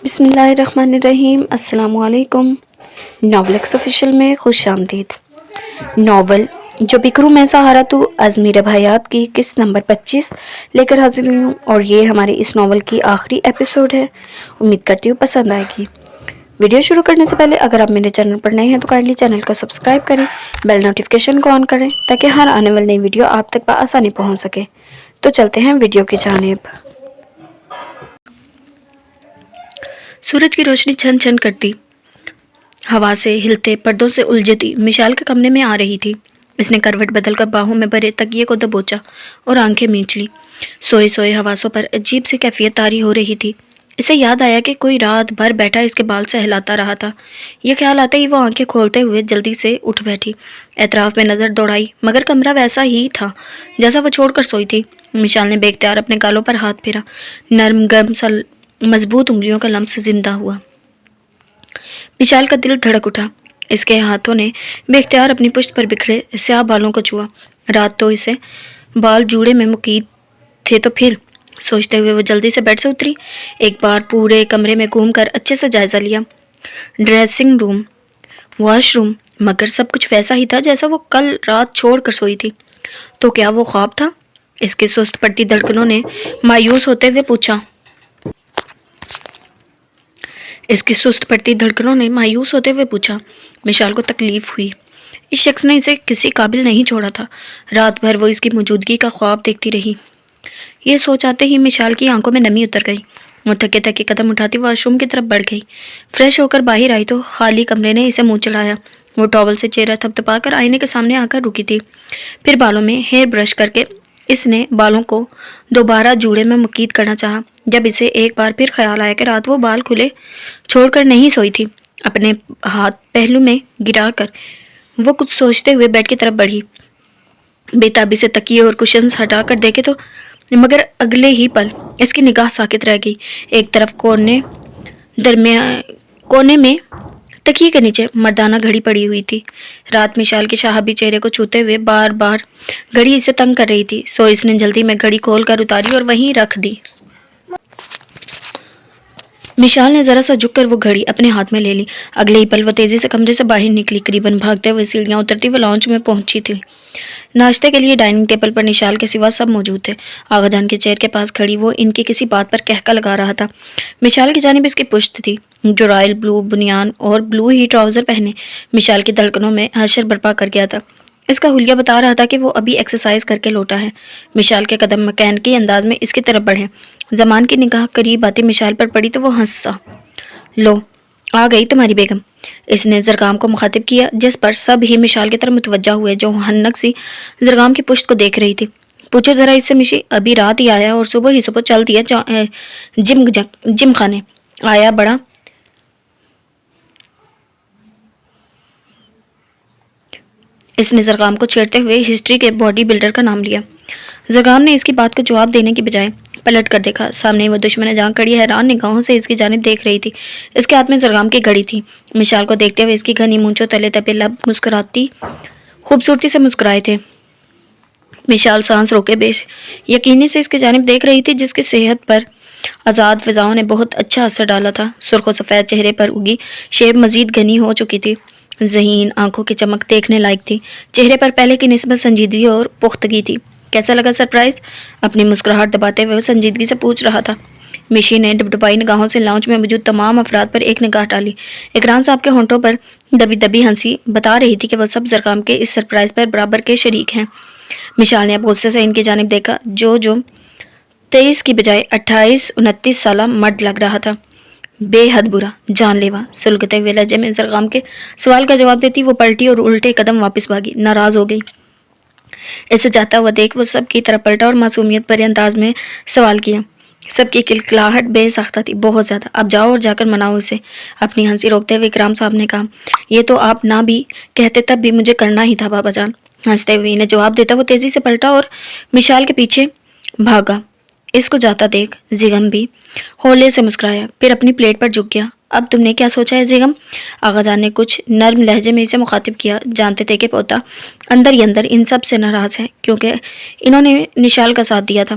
بسم اللہ الرحمن الرحیم۔ السلام علیکم۔ ناول ایکس آفیشیل میں خوش آمدید۔ ناول جو بکرو میں سہارا تو از میرے بھائیات کی قسط نمبر 25 لے کر حاضر ہوئی ہوں، اور یہ ہمارے اس ناول کی آخری ایپیسوڈ ہے۔ امید کرتی ہوں پسند آئے گی۔ ویڈیو شروع کرنے سے پہلے اگر آپ میرے چینل پر نئے ہیں تو کائنڈلی چینل کو سبسکرائب کریں، بیل نوٹیفیکیشن کو آن کریں تاکہ ہر آنے والی نئی ویڈیو آپ تک بآسانی پہنچ سکے۔ تو چلتے ہیں ویڈیو کی جانب۔ سورج کی روشنی چھن چھن کرتی ہوا سے ہلتے پردوں سے الجھتی مشال کے کمرے میں آ رہی تھی۔ اس نے کروٹ بدل کر باہوں میں بھرے تکیے کو دبوچا اور آنکھیں مینچ لی۔ سوئے سوئے حواسوں پر عجیب سی کیفیت طاری ہو رہی تھی۔ اسے یاد آیا کہ کوئی رات بھر بیٹھا اس کے بال سہلاتا رہا تھا۔ یہ خیال آتے ہی وہ آنکھیں کھولتے ہوئے جلدی سے اٹھ بیٹھی، اطراف میں نظر دوڑائی، مگر کمرہ ویسا ہی تھا جیسا وہ چھوڑ کر سوئی تھی۔ مشال نے بے اختیار اپنے گالوں پر ہاتھ پھیرا، نرم گرم سا مضبوط انگلیوں کا لمس زندہ ہوا۔ مشال کا دل دھڑک اٹھا۔ اس کے ہاتھوں نے بے اختیار اپنی پشت پر بکھرے سیاہ بالوں کو چھوا۔ رات تو اسے بال جوڑے میں مقید تھے تو پھر، سوچتے ہوئے وہ جلدی سے بیڈ سے اتری، ایک بار پورے کمرے میں گھوم کر اچھے سے جائزہ لیا۔ ڈریسنگ روم، واش روم، مگر سب کچھ ویسا ہی تھا جیسا وہ کل رات چھوڑ کر سوئی تھی۔ تو کیا وہ خواب تھا؟ اس کی سست پڑتی دھڑکنوں نے مایوس ہوتے ہوئے پوچھا۔ مشال کو تکلیف ہوئی۔ اس شخص نے اسے کسی قابل نہیں چھوڑا تھا۔ رات بھر وہ اس کی موجودگی کا خواب دیکھتی رہی۔ یہ سوچ آتے ہی مشال کی آنکھوں میں نمی اتر گئی۔ وہ تھکے تھکے قدم اٹھاتی واش روم کی طرف بڑھ گئی۔ فریش ہو کر باہر آئی تو خالی کمرے نے اسے منہ چڑھایا۔ وہ ٹاول سے چہرہ تھپتھپا کر آئینے کے سامنے آ کر رکی تھی۔ پھر بالوں میں ہیئر برش کر کے اس نے بالوں کو دوبارہ جوڑے میں مقید کرنا چاہا۔ جب اسے ایک بار پھر خیال آیا کہ رات وہ بال کھلے چھوڑ کر نہیں سوئی تھی، اپنے ہاتھ پہلو میں گرا کر وہ کچھ سوچتے ہوئے بیڈ کی طرف بڑھی۔ بے تابی سے تکیے اور کشنز ہٹا کر دیکھے تو مگر اگلے ہی پل اس کی نگاہ ساکت رہ گئی۔ ایک طرف کونے میں تکیے کے نیچے مردانہ گھڑی پڑی ہوئی تھی۔ رات مشال کے شہابی چہرے کو چھوتے ہوئے بار بار گھڑی اسے تنگ کر رہی تھی، سو اس نے جلدی میں گھڑی کھول کر اتاری اور وہیں رکھ دی۔ مشال نے ذرا سا جھک کر وہ گھڑی اپنے ہاتھ میں لے لی۔ اگلے ہی پل وہ تیزی سے کمرے سے باہر نکلی۔ قریباً بھاگتے ہوئے سیڑھیاں اترتی وہ لاؤنج میں پہنچی تھی۔ ناشتے کے لیے ڈائننگ ٹیبل پر مشال کے سوا سب موجود تھے۔ آغا جان کے چیئر کے پاس کھڑی وہ ان کی کسی بات پر کہکا لگا رہا تھا۔ مشال کی جانب اس کی پشت تھی، جو رائل بلو بنیان اور بلو ہی ٹراؤزر پہنے مشال کی دھڑکنوں میں حشر برپا کر گیا تھا۔ اس کا حلیہ بتا رہا تھا کہ وہ ابھی ایکسرسائز کر کے لوٹا ہے۔ مشال کے قدم مکینکی انداز میں اس کی طرف بڑھے۔ زمان کی نگاہ قریب آتی مشال پر پڑی تو وہ ہنسا۔ لو آ گئی تمہاری بیگم، اس نے زرگام کو مخاطب کیا، جس پر سب ہی مشال کی طرف متوجہ ہوئے، جو ہنک سی زرگام کی پشت کو دیکھ رہی تھی۔ پوچھو ذرا اس سے مشی، ابھی رات ہی آیا اور صبح ہی چل دیا جم خانے آیا بڑا۔ اس نے زرگام کو چھیڑتے ہوئے ہسٹری کے باڈی بلڈر کا نام لیا۔ زرگام نے اس کی بات کو جواب دینے کی بجائے پلٹ کر دیکھا۔ سامنے وہ دشمن جان کڑی حیران نگاہوں سے اس کی جانب دیکھ رہی تھی۔ اس کے ہاتھ میں زرگام کی گھڑی تھی۔ مشال کو دیکھتے ہوئے اس کی گھنی مونچھوں تلے دبے لب مسکراتی خوبصورتی سے مسکرائے تھے۔ مشال سانس روکے بے یقینی سے اس کی جانب دیکھ رہی تھی، جس کی صحت پر آزاد فضاؤں نے بہت اچھا اثر ڈالا تھا۔ سرخ و سفید چہرے پر اگی شیب مزید گھنی ہو چکی تھی۔ ذہین آنکھوں کی چمک دیکھنے لائق تھی۔ چہرے پر پہلے کی نسبت سنجیدگی اور پختگی تھی۔ کیسا لگا سرپرائز؟ اپنی مسکراہٹ دباتے ہوئے وہ سنجیدگی سے پوچھ رہا تھا۔ مشی نے ڈبڈبائی نگاہوں سے لاؤنج میں موجود تمام افراد پر ایک نگاہ ڈالی۔ اقران صاحب کے ہونٹوں پر دبی دبی ہنسی بتا رہی تھی کہ وہ سب زرگام کے اس سرپرائز پر برابر کے شریک ہیں۔ مشال نے اب غصے سے ان کی جانب دیکھا، جو 23 کی بجائے 28 29 سالہ مرد لگ رہا تھا۔ بے حد برا، جان لیوا، سلگتے ہوئے لہجے میں زرگام کے سوال کا جواب دیتی وہ پلٹی اور الٹے قدم واپس بھاگی، ناراض ہو گئی۔ اسے جاتا ہوا دیکھ وہ سب کی طرف پلٹا اور معصومیت بھرے انداز میں سوال کیا۔ سب کی کلکلاہٹ بے ساختہ تھی، بہت زیادہ۔ اب جاؤ اور جا کر مناؤ اسے۔ اپنی ہنسی روکتے ہوئے اکرام صاحب نے کہا، یہ تو آپ نہ بھی کہتے تب بھی مجھے کرنا ہی تھا بابا جان۔ ہنستے ہوئے انہیں جواب دیتا وہ تیزی سے پلٹا اور مشال کے پیچھے بھاگا۔ اس کو جاتا دیکھ زیگم بھی ہولے سے مسکرایا، پھر اپنی پلیٹ پر جھک گیا۔ اب تم نے کیا سوچا ہے زیگم؟ آغا جان نے کچھ نرم لہجے میں اسے مخاطب کیا، جانتے تھے کہ پوتا اندر ہی اندر ان سب سے ناراض ہے، کیونکہ انہوں نے نشال کا ساتھ دیا تھا۔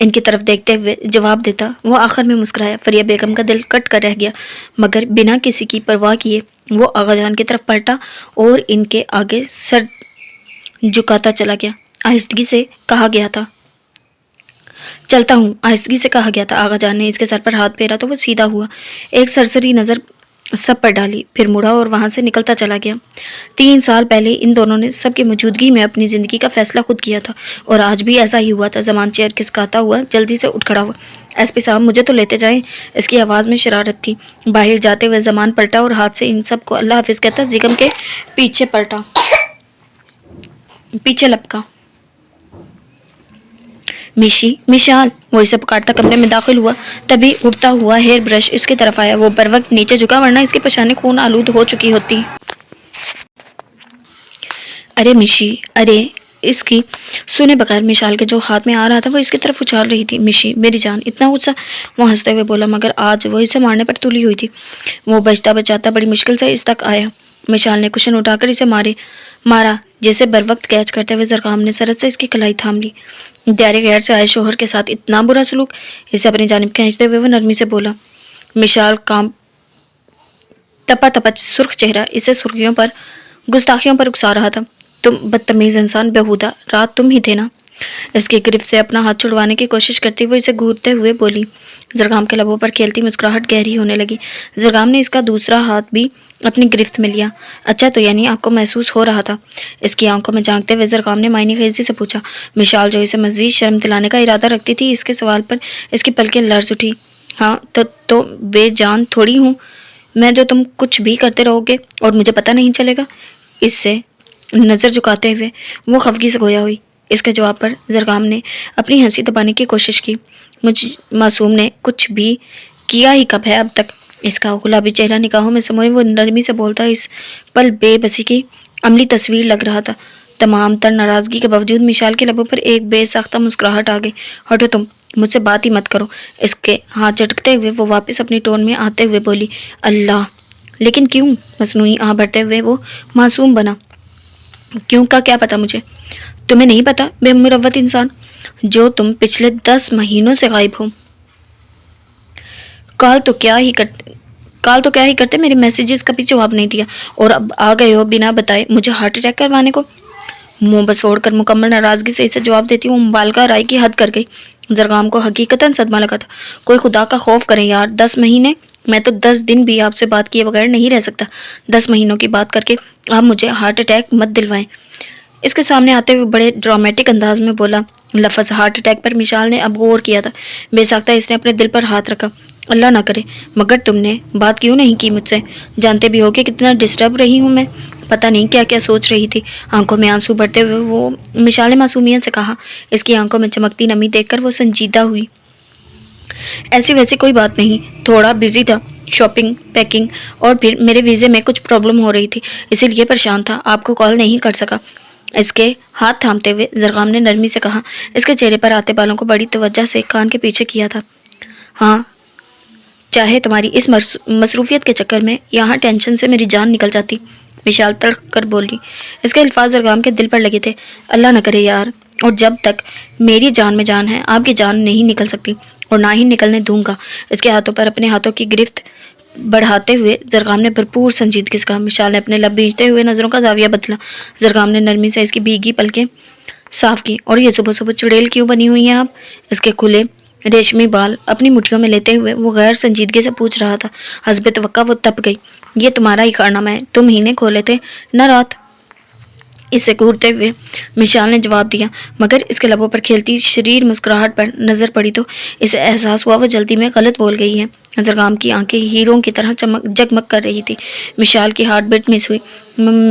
ان کی طرف دیکھتے ہوئے جواب دیتا وہ آخر میں مسکرایا۔ فریہ بیگم کا دل کٹ کر رہ گیا، مگر بنا کسی کی پرواہ کیے وہ آغا جان کی طرف پلٹا اور ان کے آگے سر جھکاتا چلا گیا۔ آہستگی سے کہا گیا تھا چلتا ہوں، آہستگی سے کہا گیا تھا۔ آغا جان نے اس کے سر پر ہاتھ پھیرا تو وہ سیدھا ہوا، ایک سرسری نظر سب پر ڈالی، پھر مڑا اور وہاں سے نکلتا چلا گیا۔ 3 سال پہلے ان دونوں نے سب کی موجودگی میں اپنی زندگی کا فیصلہ خود کیا تھا، اور آج بھی ایسا ہی ہوا تھا۔ زمان چیئر کھسکاتا ہوا جلدی سے اٹھ کھڑا ہوا۔ ایس پی صاحب مجھے تو لیتے جائیں۔ اس کی آواز میں شرارت تھی۔ باہر جاتے ہوئے زمان پلٹا اور ہاتھ سے ان سب کو اللہ حافظ کہتا زگم کے پیچھے لپکا۔ میشی، میشال، وہ اسے پکارتا کمرے میں داخل ہوا۔ تبھی اڑتا ہوا ہیئر برش اس کی طرف آیا۔ وہ بر وقت نیچے جھکا ورنہ اس کی پیشانی خون آلود ہو چکی ہوتی۔ ارے میشی، ارے اس کی سنے بغیر میشال کے جو ہاتھ میں آ رہا تھا وہ اس کی طرف اچھال رہی تھی۔ میشی میری جان، اتنا غصہ؟ وہ ہنستے ہوئے بولا، مگر آج وہ اسے مارنے پر تلی ہوئی تھی۔ وہ بچتا بچاتا بڑی مشکل سے اس تک آیا۔ میشال نے کشن اٹھا کر اسے مارا جیسے بر وقت کیچ کرتے ہوئے زرقام نے سرت سے اس کی کلائی تھام لی۔ دیار غیر سے آئے شوہر کے ساتھ اتنا برا سلوک؟ اسے اپنی جانب کھینچتے ہوئے وہ نرمی سے بولا۔ میشال کام تپا سرخ چہرہ اسے گستاخیوں پر اکسا رہا تھا۔ تم بدتمیز انسان، بیہودہ، رات تم ہی تھے نا؟ اس کی گرفت سے اپنا ہاتھ چھڑوانے کی کوشش کرتی وہ اسے گھورتے ہوئے بولی۔ زرقام کے لبوں پر کھیلتی مسکراہٹ گہری ہونے لگی۔ زرقام نے اس کا دوسرا ہاتھ بھی اپنی گرفت میں لیا۔ اچھا، تو یعنی آپ کو محسوس ہو رہا تھا؟ اس کی آنکھوں میں جھانکتے ہوئے زرقام نے معنی خیزی سے پوچھا۔ میشال جو اسے مزید شرم دلانے کا ارادہ رکھتی تھی، اس کے سوال پر اس کی پلکیں لرز اٹھی۔ ہاں تو بے جان تھوڑی ہوں میں جو تم کچھ بھی کرتے رہو گے اور مجھے پتہ نہیں چلے گا؟ اس سے نظر جھکاتے ہوئے وہ خفگی سے گویا ہوئی۔ اس کے جواب پر زرقام نے اپنی ہنسی دبانے کی کوشش کی۔ مجھ معصوم نے کچھ بھی کیا ہی کب ہے اب تک؟ اس کا گلابی چہرہ نگاہوں میں سموئے وہ نرمی سے بولتا اس پل بے بسی کی عملی تصویر لگ رہا تھا۔ تمام تر ناراضگی کے باوجود میشال کے لبوں پر ایک بے ساختہ مسکراہٹ آ گئی۔ ہٹو تم، مجھ سے بات ہی مت کرو۔ اس کے ہاتھ جھٹکتے ہوئے وہ واپس اپنی ٹون میں آتے ہوئے بولی۔ اللہ، لیکن کیوں؟ مصنوعی آہ بھرتے ہوئے وہ معصوم بنا۔ کیوں کا کیا پتا مجھے؟ تمہیں نہیں پتا بے مروت انسان، جو تم پچھلے 10 مہینوں سے غائب ہو؟ کال تو کیا ہی کرتے، میرے میسیجز کا بھی جواب نہیں دیا، اور اب آ گئے ہو بنا بتائے مجھے ہارٹ اٹیک کروانے کو۔ منہ بسوڑ کر مکمل ناراضگی سے اسے جواب دیتی وہ مبالغہ رائے کی حد کر گئی۔ زرقام کو حقیقتاً صدمہ لگا تھا۔ کوئی خدا کا خوف کرے یار، 10 مہینے؟ میں تو 10 دن بھی آپ سے بات کیے بغیر نہیں رہ سکتا۔ 10 مہینوں کی بات کر کے آپ مجھے ہارٹ اٹیک مت دلوائیں۔ اس کے سامنے آتے ہوئے بڑے ڈرامیٹک انداز میں بولا۔ لفظ ہارٹ اٹیک پر میشال نے اب غور کیا تھا۔ بے ساختہ اس نے اپنے دل پر ہاتھ رکھا۔ اللہ نہ کرے، مگر تم نے بات کیوں نہیں کی مجھ سے؟ جانتے بھی ہو کہ کتنا ڈسٹرب رہی ہوں میں، پتہ نہیں کیا کیا سوچ رہی تھی۔ آنکھوں میں آنسو بھرتے ہوئے وہ میشال نے معصومیت سے کہا۔ اس کی آنکھوں میں چمکتی نمی دیکھ کر وہ سنجیدہ ہوئی۔ ایسی ویسی کوئی بات نہیں، تھوڑا بزی تھا، شاپنگ، پیکنگ، اور پھر میرے ویزے میں کچھ پرابلم ہو رہی تھی، اسی لیے پریشان تھا، آپ کو کال نہیں کر سکا۔ اس کے ہاتھ تھامتے ہوئے زرقام نے نرمی سے کہا۔ اس کے چہرے پر آتے بالوں کو بڑی توجہ سے کان کے پیچھے کیا تھا۔ ہاں، چاہے تمہاری اس مصروفیت کے چکر میں یہاں ٹینشن سے میری جان نکل جاتی، میشال تڑک کر بولی۔ اس کے الفاظ زرقام کے دل پر لگے تھے۔ اللہ نہ کرے یار، اور جب تک میری جان میں جان ہے آپ کی جان نہیں نکل سکتی، اور نہ ہی نکلنے دوں گا۔ اس کے ہاتھوں پر اپنے ہاتھوں کی گرفت بڑھاتے ہوئے زرقام نے بھرپور سنجیدگی سے کہا۔ میشال نے اپنے لب بھیجتے ہوئے نظروں کا زاویہ بدلا۔ زرقام نے نرمی سے اس کی بھیگی پلکیں صاف کی۔ اور یہ صبح صبح چڑیل کیوں بنی ہوئی ہیں آپ؟ اس کے کھلے ریشمی بال اپنی مٹھیوں میں لیتے ہوئے وہ غیر سنجیدگی سے پوچھ رہا تھا۔ حسب توقع وہ تپ گئی۔ یہ تمہارا ہی کارنامہ ہے، تم ہی نے کھولے تھے نہ رات؟ اسے گھورتے ہوئے میشال نے جواب دیا، مگر اس کے لبوں پر کھیلتی شریر مسکراہٹ پر نظر پڑی تو اسے احساس ہوا وہ جلدی میں غلط بول گئی ہے۔ زرقام کی آنکھیں ہیروں کی طرح جگمگ کر رہی تھی۔ میشال کی ہارٹ بیٹ مس ہوئی۔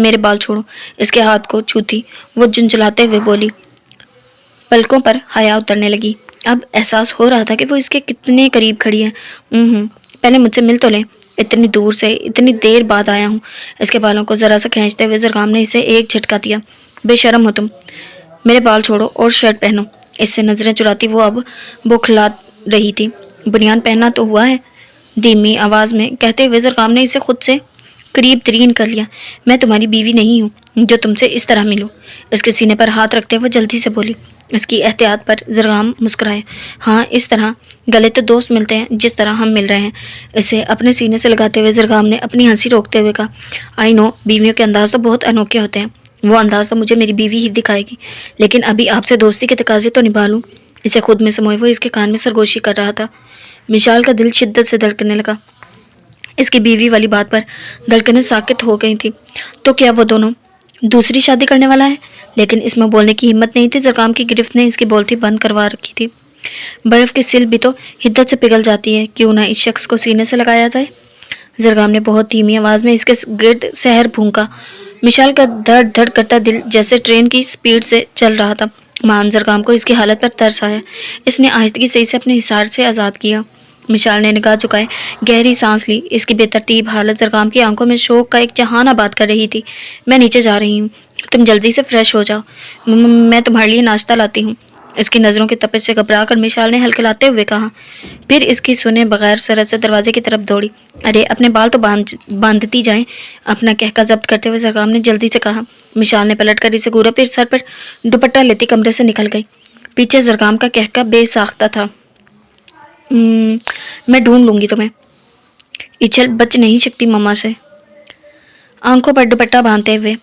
میرے بال چھوڑو۔ اس کے ہاتھ کو چھوتی وہ جھنجھلاتے ہوئے بولی۔ پلکوں پر حیا اترنے لگی۔ اب احساس ہو رہا تھا کہ وہ اس کے کتنے قریب کھڑی ہے۔ پہلے مجھ سے مل تو لیں، اتنی دور سے اتنی دیر بعد آیا ہوں۔ اس کے بالوں کو ذرا سا کھینچتے ہوئے زرقام نے اسے ایک جھٹکا دیا۔ بے شرم ہو تم، میرے بال چھوڑو اور شرٹ پہنو۔ اس سے نظریں چراتی وہ اب بوکھلا رہی تھی۔ بنیان پہننا تو ہوا ہے، دھیمی آواز میں کہتے ہوئے زرقام نے اسے خود سے قریب ترین کر لیا۔ میں تمہاری بیوی نہیں ہوں جو تم سے اس طرح ملوں۔ اس کے سینے پر ہاتھ رکھتے وہ جلدی سے بولی۔ اس کی احتیاط پر زرغام مسکرائے۔ ہاں، اس طرح گلے تو دوست ملتے ہیں جس طرح ہم مل رہے ہیں۔ اسے اپنے سینے سے لگاتے ہوئے زرغام نے اپنی ہنسی روکتے ہوئے کہا، آئی نو، بیویوں کے انداز تو بہت انوکھے ہوتے ہیں۔ وہ انداز تو مجھے میری بیوی ہی دکھائے گی، لیکن ابھی آپ سے دوستی کے تقاضے تو نبھا لوں۔ اسے خود میں سموئے وہ اس کے کان میں سرگوشی کر رہا تھا۔ مشال کا دل شدت سے دھڑکنے لگا۔ اس کی بیوی والی بات پر دھڑکنیں ساکت ہو گئی تھی۔ تو کیا وہ دونوں دوسری شادی کرنے والا ہے؟ لیکن اس میں بولنے کی ہمت نہیں تھی۔ زرغام کی گرفت نے اس کی بولتی بند کروا رکھی تھی۔ برف کی سل بھی تو حدت سے پگھل جاتی ہے، کیوں نہ اس شخص کو سینے سے لگایا جائے؟ زرغام نے بہت دھیمی آواز میں اس کے گرد سحر بھونکا۔ مشال کا دھڑ دھڑ کرتا دل جیسے ٹرین کی سپیڈ سے چل رہا تھا۔ مان زرغام کو اس کی حالت پر ترس آیا۔ اس نے آہستگی سے اسے اپنے حصار سے آزاد کیا۔ مشال نے نگاہ جھکائے، گہری سانس لی۔ اس کی بے ترتیب حالت زرغام کی آنکھوں میں شوق کا ایک جہان آباد کر رہی تھی۔ میں نیچے جا رہی ہوں، تم جلدی سے فریش ہو جاؤ، میں تمہارے لیے ناشتہ لاتی ہوں۔ اس کی نظروں کی تپش سے گھبرا کر مشال نے ہلکلاتے ہوئے کہا، پھر اس کی سنے بغیر سرعت سے دروازے کی طرف دوڑی۔ ارے اپنے بال تو باندھتی جائیں، اپنا کہکا ضبط کرتے ہوئے زرغام نے جلدی سے کہا۔ مشال نے پلٹ کر اسے گورا، پھر سر پر دوپٹہ لیتی کمرے سے نکل گئی۔ پیچھے زرغام کا کہکا بے ساختہ تھا، میں ڈھونڈ لوں گی تمہیں۔ اچھل بچ نہیں سکتی مما سے۔ آنکھوں پر دوپٹہ باندھتے ہوئے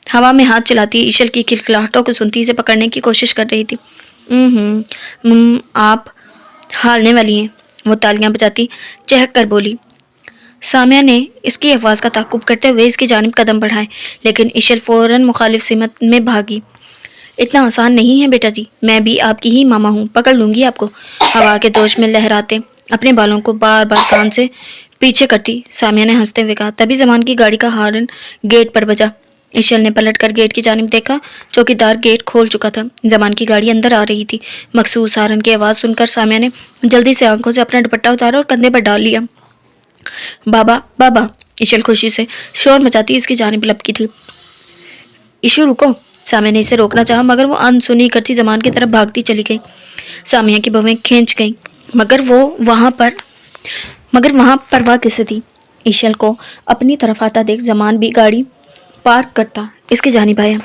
ہوا میں ہاتھ چلاتی اچھل کی کھلکھلاہٹوں کو سنتی اسے پکڑنے کی کوشش کر رہی تھی۔ آپ ہارنے والی ہیں، وہ تالیاں بجاتی چہک کر بولی۔ سامیہ نے اس کی آواز کا تعاقب کرتے ہوئے اس کی جانب قدم بڑھائے، لیکن اچھل فوراً مخالف سمت میں بھاگی۔ اتنا آسان نہیں ہے بیٹا جی، میں بھی آپ کی ہی ماما ہوں، پکڑ لوں گی آپ کو۔ ہوا کے دوش میں لہراتے اپنے بالوں کو بار بار کان سے پیچھے کرتی سامیہ نے ہنستے ہوئے کہا۔ تبھی زمان کی گاڑی کا ہارن گیٹ پر بجا۔ اچھل نے پلٹ کر گیٹ کی جانب دیکھا۔ چوکیدار گیٹ کھول چکا تھا۔ زمان کی گاڑی اندر آ رہی تھی۔ مخصوص ہارن کی آواز سن کر سامیہ نے جلدی سے آنکھوں سے اپنا دوپٹہ اتارا اور کندھے پر ڈال لیا۔ بابا بابا، اچھل خوشی سے شور مچاتی اس کی جانب لپکی تھی۔ ایشو رکو، سامیہ نے اسے روکنا چاہا مگر وہ انسنی کرتی زمان کی طرف بھاگتی چلی گئی۔ سامیہ کی بھویں کھینچ گئیں مگر وہاں پرواہ کسے تھی؟ ایشل کو اپنی طرف آتا دیکھ زمان بھی گاڑی پارک کرتا اس کی جانب آیا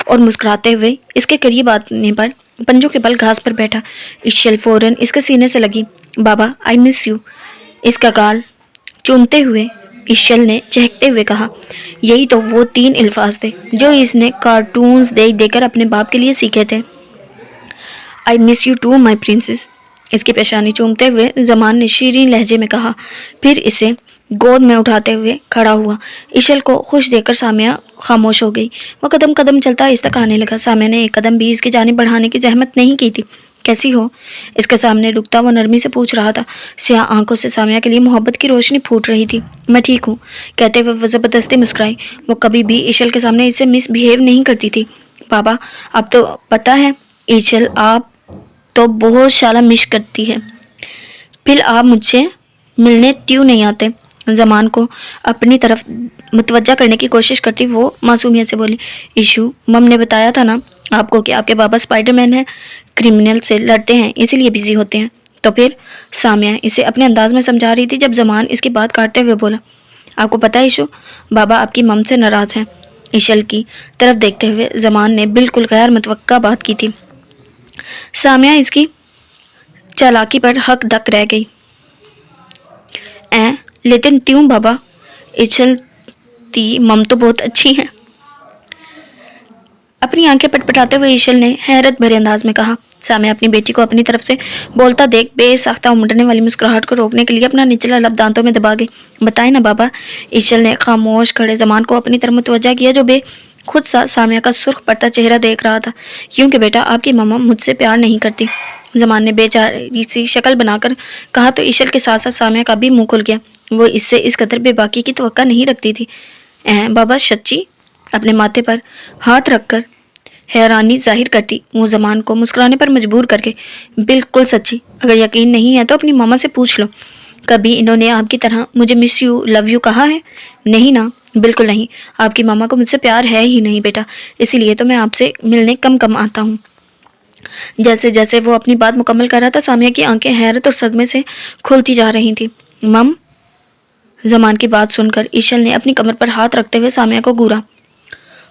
اور مسکراتے ہوئے اس کے قریب آنے پر پنجوں کے بل گھاس پر بیٹھا۔ ایشل فوراً اس کے سینے سے لگی۔ بابا آئی مس یو، اس کا گال چومتے ہوئے ایشل نے چہکتے ہوئے کہا۔ یہی تو وہ 3 الفاظ تھے جو اس نے کارٹونز دیکھ دیکھ کر اپنے باپ کے لیے سیکھے تھے۔ I miss you too my princess, اس کی پیشانی چومتے ہوئے زمان نے شیریں لہجے میں کہا، پھر اسے گود میں اٹھاتے ہوئے کھڑا ہوا۔ ایشل کو خوش دیکھ کر سامیہ خاموش ہو گئی۔ وہ قدم قدم چلتا آہستہ آنے لگا۔ سامیہ نے ایک قدم بھی اس کی جانب بڑھانے کی زحمت نہیں کی تھی۔ کیسی ہو؟ اس کے سامنے رکتا وہ نرمی سے پوچھ رہا تھا۔ سیاہ آنکھوں سے سامیہ کے لیے محبت کی روشنی پھوٹ رہی تھی۔ میں ٹھیک ہوں، کہتے ہوئے وہ زبردستی مسکرائی۔ وہ کبھی بھی ایشل کے سامنے اسے مس بہیو نہیں کرتی تھی۔ بابا اب تو پتہ ہے ایشل آپ تو بہت شالا مس کرتی ہے، پھر آپ مجھ سے ملنے کیوں نہیں آتے؟ زمان کو اپنی طرف متوجہ کرنے کی کوشش کرتی وہ معصومیت سے بولی۔ ایشو، مم نے بتایا تھا نا آپ کو کہ آپ کے بابا اسپائڈر مین ہیں، کرمنل سے لڑتے ہیں، اسی لیے بزی ہوتے ہیں۔ تو پھر سامیہ اسے اپنے انداز میں سمجھا رہی تھی جب زمان اس کی بات کاٹتے ہوئے بولا، آپ کو پتہ ہے ایشو، بابا آپ کی مم سے ناراض ہیں۔ ایشل کی طرف دیکھتے ہوئے زمان نے بالکل غیر متوقع بات کی تھی۔ سامیہ اس کی چالاکی پر ہک دک رہ گئی۔ لیکن کیوں بابا؟ ایشل تی مم تو بہت اچھی ہیں۔ اپنی آنکھیں پٹپٹاتے ہوئے ایشل نے حیرت بھرے انداز میں کہا۔ سامیہ اپنی بیٹی کو اپنی طرف سے بولتا دیکھ بے ساختہ امڑنے والی مسکراہٹ کو روکنے کے لیے اپنا نچلا لب دانتوں میں دبا گئی۔ بتائیں نا بابا۔ ایشل نے خاموش کھڑے زمان کو اپنی طرف متوجہ کیا جو بے خود سا سامیہ کا سرخ پڑتا چہرہ دیکھ رہا تھا۔ کیونکہ بیٹا آپ کی ماما مجھ سے پیار نہیں کرتی، زمان نے بے چاری سی شکل بنا کر کہا تو ایشل کے ساتھ ساتھ سامیہ کا بھی منہ کھل گیا۔ وہ اس سے اس قدر بے باکی کی توقع نہیں رکھتی تھی۔ بابا سچی؟ اپنے ماتھے پر ہاتھ رکھ کر حیرانی ظاہر کرتی وہ زمان کو مسکرانے پر مجبور کر کے، بالکل سچی، اگر یقین نہیں ہے تو اپنی ماما سے پوچھ لو، کبھی انہوں نے آپ کی طرح مجھے مس یو لو یو کہا ہے؟ نہیں نا، بالکل نہیں، آپ کی ماما کو مجھ سے پیار ہے ہی نہیں بیٹا، اسی لیے تو میں آپ سے ملنے کم آتا ہوں۔ جیسے جیسے وہ اپنی بات مکمل کر رہا تھا سامیہ کی آنکھیں حیرت اور صدمے سے کھلتی جا رہی تھیں۔ مم زمان کی بات سن کر ایشل نے اپنی کمر پر ہاتھ رکھتے ہوئے سامیہ کو گورا۔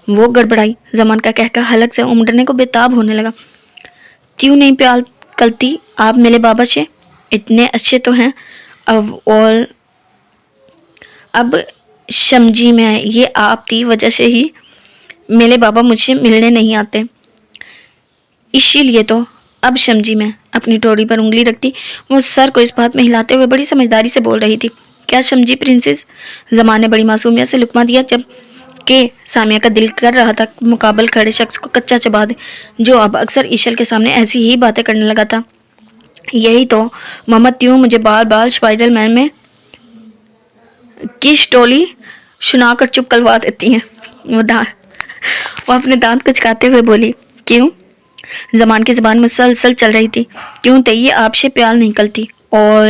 وہ گڑبڑائی۔ زمان کا کہکہ حلق سے امڑنے کو بےتاب ہونے لگا۔ کیوں نہیں پیال کلتی آپ میرے بابا سے؟ اتنے اچھے تو ہیں اب سمجھی میں یہ آپ کی وجہ سے ہی میرے بابا مجھ سے ملنے نہیں آتے، اسی لیے تو اب سمجھی میں۔ اپنی ٹوڑی پر انگلی رکھتی وہ سر کو اس بات میں ہلاتے ہوئے بڑی سمجھداری سے بول رہی تھی۔ کیا سمجھی پرنسس؟ زمان نے بڑی معصومیت سے لقمہ دیا جب کہ سامیہ کا دل کر رہا تھا مقابل کھڑے شخص کو کچا چبا دے جو اب اکثر ایشل کے سامنے ایسی ہی باتیں کرنے لگا تھا۔ یہی تو محمد تیوں مجھے بار بار اسپائڈر مین میں کی سٹوری سنا کر چپ کروا دیتی ہیں۔ وہ اپنے دانت کچکاتے ہوئے بولی۔ کیوں؟ زمان کی زبان مسلسل چل رہی تھی۔ کیوں تے یہ آپ سے پیار نہیں کرتی؟ اور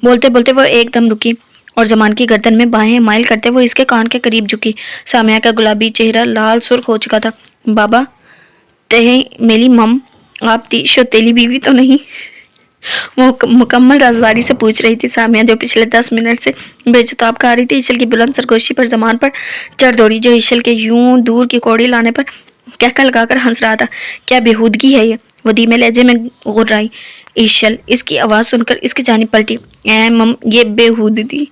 بولتے بولتے وہ ایک دم رکی اور زمان کی گردن میں بائیں مائل کرتے وہ اس کے کان کے قریب جھکی۔ سامیہ کا گلابی چہرہ لال سرخ ہو چکا تھا۔ بابا تے میری مم آپ کی سوتیلی بیوی تو نہیں؟ وہ مکمل رازداری سے پوچھ رہی تھی۔ سامیہ جو پچھلے 10 منٹ سے بے شتاب کھا رہی تھی ایشل کی بلند سرگوشی پر زمان پر چڑھ دوڑی جو ایشل کے یوں دور کی کوڑی لانے پر کہکہ لگا کر ہنس رہا تھا۔ کیا بےہودگی ہے یہ؟ وہ دھیمے لہجے میں غرائی۔ ایشل اس کی آواز سن کر اس کی جانب پلٹی۔ اے مم یہ بےہودگی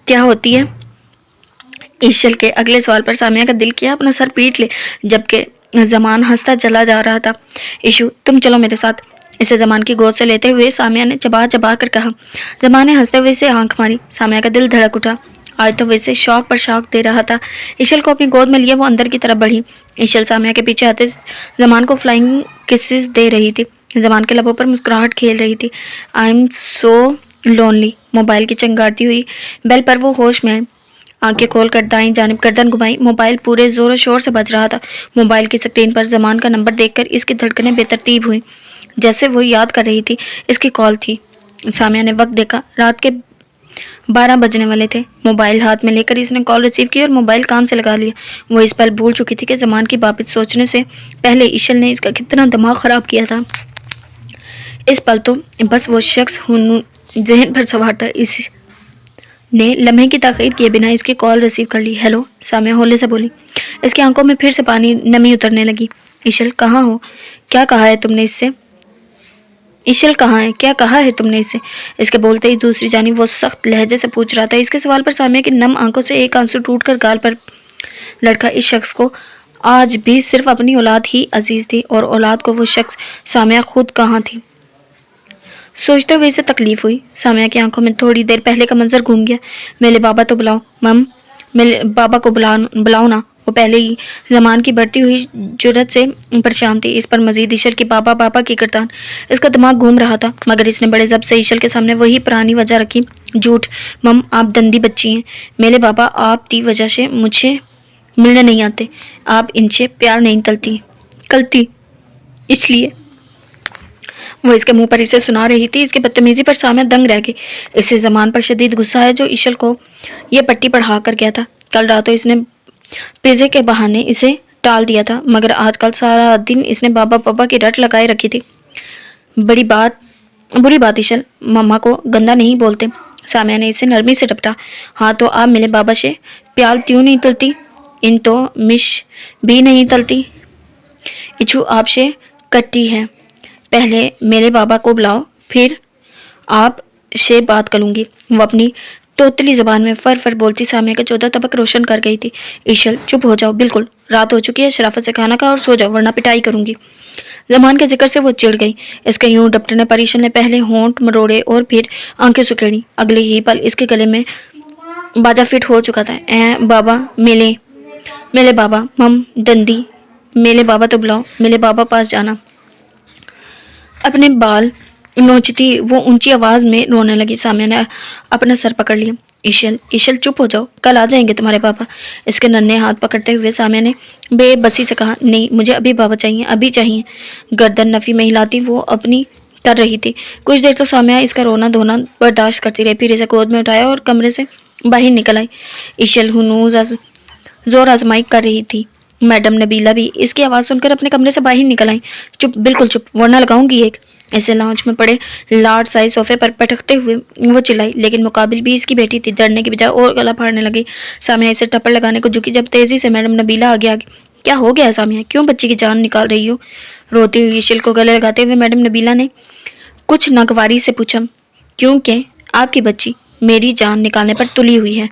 کیا ہوتی ہے؟ ایشل کے اگلے سوال پر سامیہ کا دل کیا اپنا سر پیٹ لے جبکہ زمان ہنستا چلا جا رہا تھا۔ ایشو تم چلو میرے ساتھ، اسے زمان کی گود سے لیتے ہوئے سامیہ نے چبا چبا کر کہا۔ زمان نے ہنستے ہوئے اسے آنکھ ماری۔ سامیہ کا دل دھڑک اٹھا۔ آج تو ویسے شوق پر شوق دے رہا تھا۔ ایشل کو اپنی گود میں لیے وہ اندر کی طرف بڑھی۔ ایشل سامیہ کے پیچھے آتے زمان کو فلائنگ کسز دے رہی تھی۔ زمان کے لبوں پر مسکراہٹ کھیل رہی تھی۔ I am so lonely. Mobile کی چنگاڑتی ہوئی بیل پر وہ ہوش میں آئی۔ آنکھیں کھول کر دائیں جانب گردن گھمائی۔ موبائل پورے زور و شور سے بج رہا تھا۔ موبائل کی سکرین پر زمان کا نمبر دیکھ کر اس کی دھڑکنیں بے ترتیب ہوئی جیسے وہ یاد کر رہی تھی اس کی کال تھی۔ سامیہ نے وقت دیکھا، رات کے 12 بجنے والے تھے۔ موبائل ہاتھ میں لے کر اس نے کال ریسیو کی اور موبائل کان سے لگا لیا۔ وہ اس پل بھول چکی تھی کہ زمان کی بابت سوچنے سے پہلے ایشل نے اس کا کتنا دماغ خراب کیا تھا۔ اس پل تو بس وہ شخص ذہن پر سوار تھا۔ اس نے لمحے کی تاخیر کیے بنا اس کی کال ریسیو کر لی۔ ہیلو، سامیہ ہولے سے بولی۔ اس کی آنکھوں میں پھر سے پانی نمی اترنے لگی۔ ایشل کہاں ہو؟ کیا کہا ہے تم نے اس سے؟ ایشل کہاں ہے؟ کیا کہا ہے تم نے اس سے؟ اس کے بولتے ہی دوسری جانب وہ سخت لہجے سے پوچھ رہا تھا۔ اس کے سوال پر سامیہ کی نم آنکھوں سے ایک آنسو ٹوٹ کر گال پر لڑکا۔ اس شخص کو آج بھی صرف اپنی اولاد ہی عزیز تھی اور اولاد کو وہ شخص سامیہ خود کہاں تھی؟ سوچتے ہوئے اسے تکلیف ہوئی۔ سامیہ کی آنکھوں میں تھوڑی دیر پہلے کا منظر گھوم گیا۔ میرے بابا تو بلاؤ مم، میرے بابا کو بلاؤ نا۔ وہ پہلے ہی زمان کی بڑھتی ہوئی جرأت سے پریشان تھی۔ اس پر مزید ایشل کی بابا بابا کی گردان۔ اس کا دماغ گھوم رہا تھا مگر اس نے بڑے ضبط سے ایشل کے سامنے وہی پرانی وجہ رکھی۔ جھوٹ مم، آپ دندی بچی ہیں۔ میرے بابا آپ کی وجہ سے مجھ سے ملنے نہیں آتے، آپ ان سے پیار نہیں کلتی اس لیے۔ وہ اس کے منہ پر اسے سنا رہی تھی۔ اس کی بدتمیزی پر سامیہ دنگ رہ گئی۔ اس سے زمان پر شدید غصہ ہے جو ایشل کو یہ پٹی پڑھا کر گیا تھا۔ کل رات تو اس نے پیزے کے بہانے اسے ٹال دیا تھا مگر آج کل سارا دن اس نے بابا بابا کی رٹ لگائے رکھی تھی۔ بری بات ایشل، مما کو گندا نہیں بولتے۔ سامیہ نے اسے نرمی سے ڈپٹا۔ ہاں تو آپ میرے بابا سے پیال کیوں نہیں تلتی؟ ان تو مش بھی نہیں تلتی۔ ایچو آپ سے کٹی ہے۔ پہلے میرے بابا کو بلاؤ پھر آپ سے بات کروں گی۔ وہ اپنی توتلی زبان میں فر فر بولتی سامیہ کے 14 طبق روشن کر گئی تھی۔ ایشل چپ ہو جاؤ، بالکل رات ہو چکی ہے، شرافت سے کھانا کھا اور سو جاؤ ورنہ پٹائی کروں گی۔ زمان کے ذکر سے وہ چڑ گئی۔ اس کے یوں ڈپٹنے پر ایشل نے پہلے ہونٹ مروڑے اور پھر آنکھیں سکیڑی۔ اگلے ہی پل اس کے گلے میں باجا فٹ ہو چکا تھا۔ اے بابا میلے بابا مم دندی، میلے بابا تو بلاؤ، میلے بابا پاس جانا۔ اپنے بال نوچتی وہ اونچی آواز میں رونے لگی۔ سامیہ نے اپنا سر پکڑ لیا۔ ایشل چپ ہو جاؤ، کل آ جائیں گے تمہارے پاپا۔ اس کے ننھے ہاتھ پکڑتے ہوئے سامیہ نے بے بسی سے کہا، نہیں مجھے ابھی بابا چاہیے، ابھی چاہیے۔ گردن نفی میں ہلاتی وہ اپنی کر رہی تھی۔ کچھ دیر تو سامیہ اس کا رونا دھونا برداشت کرتی رہی، پھر اسے گود میں اٹھایا اور کمرے سے باہر نکل آئی۔ ایشل ہنوز زور آزمائی کر رہی تھی میڈم نبیلہ بھی اس کی آواز سن کر اپنے کمرے سے باہر نکل آئیں. چپ، بالکل چپ ورنہ لگاؤں گی ایک. ایسے لاؤنج میں پڑے لارج سائز صوفے پر پٹکتے ہوئے وہ چلائی، لیکن مقابل بھی اس کی بیٹی تھی. ڈرنے کی بجائے اور گلا پھاڑنے لگی. سامیہ اسے ٹپڑ لگانے کو جھکی جب تیزی سے میڈم نبیلہ آگے آگئی. کیا ہو گیا سامیہ؟ کیوں بچی کی جان نکال رہی ہو؟ روتی ہوئی ایشل کو گلے لگاتے ہوئے میڈم نبیلہ نے کچھ ناگواری سے پوچھا. کیونکہ آپ کی بچی میری جان نکالنے پر تلی ہوئی ہے.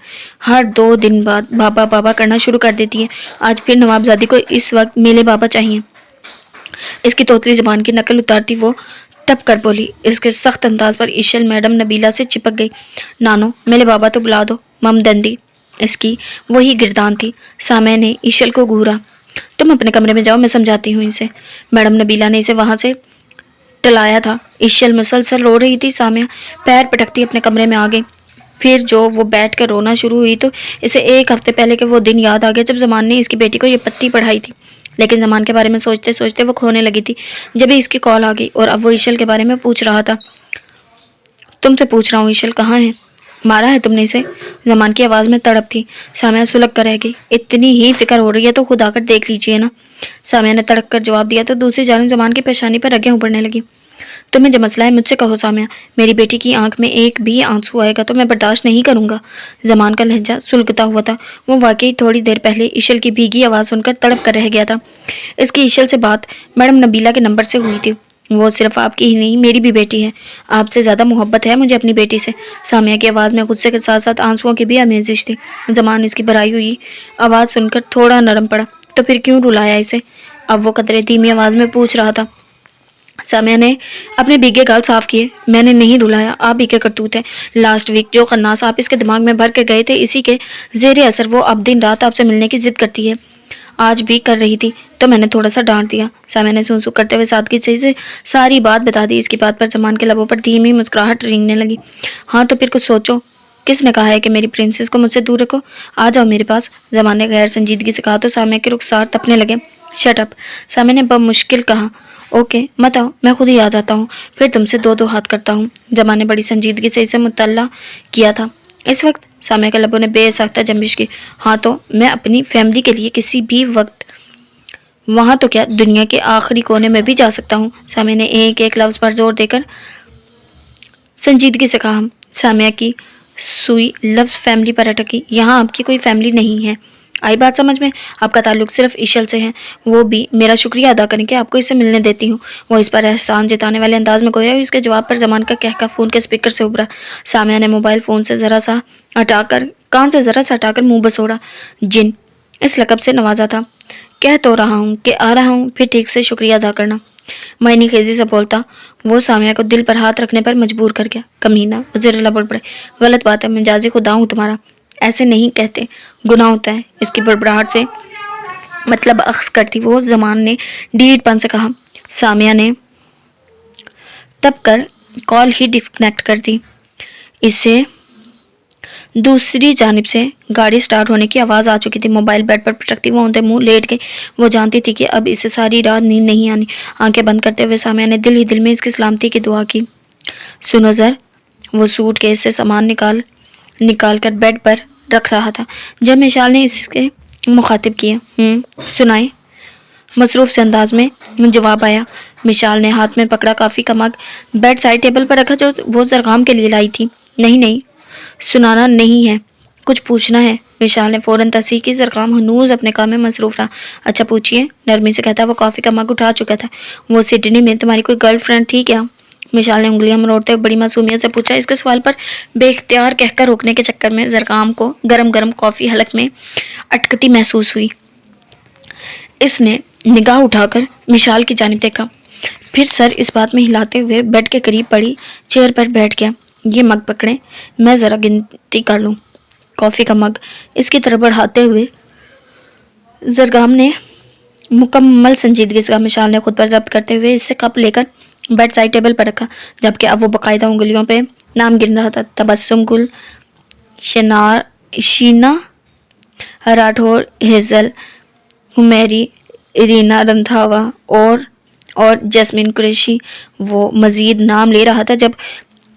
ہر 2 دن بعد بابا بابا کرنا شروع کر دیتی ہے. آج پھر نوابزادی کو اس وقت میلے بابا چاہیے. اس کی توتلی زبان کی نقل اتارتی وہ ٹپ کر بولی. اس کے سخت انداز پر ایشل میڈم نبیلہ سے چپک گئی. نانو میلے بابا تو بلا دو. مم ڈنڈی اس کی وہی گردان تھی. سامیہ نے ایشل کو گھورا. تم اپنے کمرے میں جاؤ، میں سمجھاتی ہوں اسے. میڈم نبیلہ نے اسے وہاں سے ٹلایا تھا. ایشل مسلسل رو رہی تھی. سامیہ پیر پٹکتی اپنے کمرے میں آ گئی. پھر جو وہ بیٹھ کر رونا شروع ہوئی تو اسے 1 ہفتے پہلے کے وہ دن یاد آ گیا جب زمان نے اس کی بیٹی کو یہ پٹی پڑھائی تھی. لیکن زمان کے بارے میں سوچتے سوچتے وہ کھونے لگی تھی. جبھی اس کی کال آ گئی اور اب وہ ایشل کے بارے میں پوچھ رہا تھا. تم سے پوچھ رہا ہوں ایشل کہاں ہے؟ مارا ہے تم نے اسے؟ زمان کی آواز میں تڑپ تھی. سامیہ سلگ کر رہ گئی. اتنی ہی فکر ہو رہی ہے تو خود آ کر دیکھ لیجیے نا. سامیہ نے تڑک کر جواب دیا تو دوسری جانب زمان کی پیشانی پر رگیں ابھرنے لگی. تمہیں جو مسئلہ ہے مجھ سے کہو سامیہ. میری بیٹی کی آنکھ میں ایک بھی آنسو آئے گا تو میں برداشت نہیں کروں گا. زمان کا لہجہ سلگتا ہوا تھا. وہ واقعی تھوڑی دیر پہلے ایشل کی بھیگی آواز سن کر تڑپ کر رہ گیا تھا. اس کی ایشل سے بات میڈم نبیلہ کے نمبر سے ہوئی تھی. وہ صرف آپ کی ہی نہیں میری بھی بیٹی ہے. آپ سے زیادہ محبت ہے مجھے اپنی بیٹی سے. سامیہ کی آواز میں غصے کے ساتھ ساتھ آنسوؤں کی بھی آمیزش تھی. زمان اس کی بھرائی ہوئی آواز سن کر تھوڑا نرم پڑا. تو پھر کیوں رلایا اسے؟ اب وہ قدرے دھیمی آواز میں پوچھ رہا تھا. سامیہ نے اپنے بھیگے گال صاف کیے. میں نے نہیں رلایا، آپ ہی کے کرتوت ہے. لاسٹ ویک جو قناص آپ اس کے دماغ میں بھر کے گئے تھے اسی کے زیر اثر وہ اب دن رات آپ سے ملنے کی ضد کرتی ہے. آج بھی کر رہی تھی تو میں نے تھوڑا سا ڈانٹ دیا. سامیہ نے سون سون کرتے ہوئے سادگی سے ساری بات بتا دی. اس کی بات پر زمان کے لبوں پر دھیمی مسکراہٹ رینگنے لگی. ہاں تو پھر کچھ سوچو. کس نے کہا ہے کہ میری پرنسس کو مجھ سے دور رکھو؟ آ جاؤ میرے پاس. زمان نے غیر سنجیدگی سے کہا تو سامیہ کے رخسار تپنے لگے. Shut up. سامیہ نے بمشکل کہا. اوکے مت آؤ، میں خود ہی آ جاتا ہوں، پھر تم سے 2 ہاتھ کرتا ہوں. زمان نے بڑی سنجیدگی سے اسے مطلع کیا تھا. اس وقت سامیہ کے لبوں نے بے ساختہ جنبش کی. ہاں تو میں اپنی فیملی کے لیے کسی بھی وقت وہاں تو کیا دنیا کے آخری کونے میں بھی جا سکتا ہوں. سامیہ نے ایک ایک لفظ پر زور دے کر سنجیدگی سے کہا. سامیہ کی سوئی لفظ فیملی پر اٹکی. یہاں آپ کی کوئی فیملی نہیں ہے. آئی بات سمجھ میں؟ آپ کا تعلق صرف ایشل سے ہے. وہ بھی میرا شکریہ ادا کریں کہ آپ کو اس سے ملنے دیتی ہوں. وہ اس پر احسان جتانے والے انداز میں گویا. اس کے جواب پر زمان کا کہکا فون کے اسپیکر سے ابھرا. سامیہ نے موبائل فون سے ذرا سا ہٹا کر منہ بسوڑا. جن اس لقب سے نوازا تھا. کہہ تو رہا ہوں کہ آ رہا ہوں، پھر ٹھیک سے شکریہ ادا کرنا. معنی خیزی سے بولتا وہ سامیہ کو دل پر ہاتھ رکھنے پر مجبور کر گیا. کمینہ. وہ زیر لبڑ پڑے. غلط بات ہے، مجازی خدا ہوں تمہارا. ایسے نہیں کہتے، گناہ ہوتا ہے. اس کی بڑبڑاہٹ سے مطلب اخذ کرتی وہ زمان نے ڈیڑھ پن سے کہا. سامیہ نے تب کر کال ہی ڈسکنیکٹ کر دی. اسے دوسری جانب سے گاڑی سٹارٹ ہونے کی آواز آ چکی تھی. موبائل بیڈ پر پٹکتی وہ اونتے منہ لیٹ گئی. وہ جانتی تھی کہ اب اسے ساری رات نیند نہیں آنی. آنکھیں بند کرتے ہوئے سامیہ نے دل ہی دل میں اس کی سلامتی کی دعا کی. سنو ذر. وہ سوٹ کیس سے سامان نکال کر بیڈ پر رکھ رہا تھا جب مشال نے اس کے مخاطب کیا. سنائے. مصروف سے انداز میں جواب آیا. مشال نے ہاتھ میں پکڑا کافی کا مگ بیڈ سائڈ ٹیبل پر رکھا جو وہ زرغام کے لیے لائی تھی. نہیں سنانا نہیں ہے، کچھ پوچھنا ہے. مشال نے فوراً تصحیح کی. زرغام ہنوز اپنے کام میں مصروف رہا. اچھا پوچھیے، نرمی سے کہتا. وہ کافی کا مگ اٹھا چکا تھا. وہ سڈنی میں تمہاری کوئی گرل فرینڈ تھی کیا؟ مشال نے انگلیاں مروڑتے بڑی معصومیت سے پوچھا. اس کے سوال پر بے اختیار کہہ کر روکنے کے چکر میں زرغام کو گرم گرم کافی حلق میں اٹکتی محسوس ہوئی. اس نے نگاہ اٹھا کر مشال کی جانب دیکھا، پھر سر اس بات میں ہلاتے ہوئے بیڈ کے قریب پڑی چیئر پر بیٹھ گیا. یہ مگ پکڑیں، میں ذرا گنتی کر لوں. کافی کا مگ اس کی طرف بڑھاتے ہوئے زرغام نے مکمل سنجیدگی سے کہا. مشال نے خود پر ضبط کرتے ہوئے اس سے کپ لے کر بیڈ سائڈ ٹیبل پر رکھا جبکہ اب وہ باقاعدہ انگلیوں پہ نام گن رہا تھا. تبسم گل، شینا راٹھور، ہیزل، ہمیری، رینا رندھاوا اور جیسمین قریشی. وہ مزید نام لے رہا تھا جب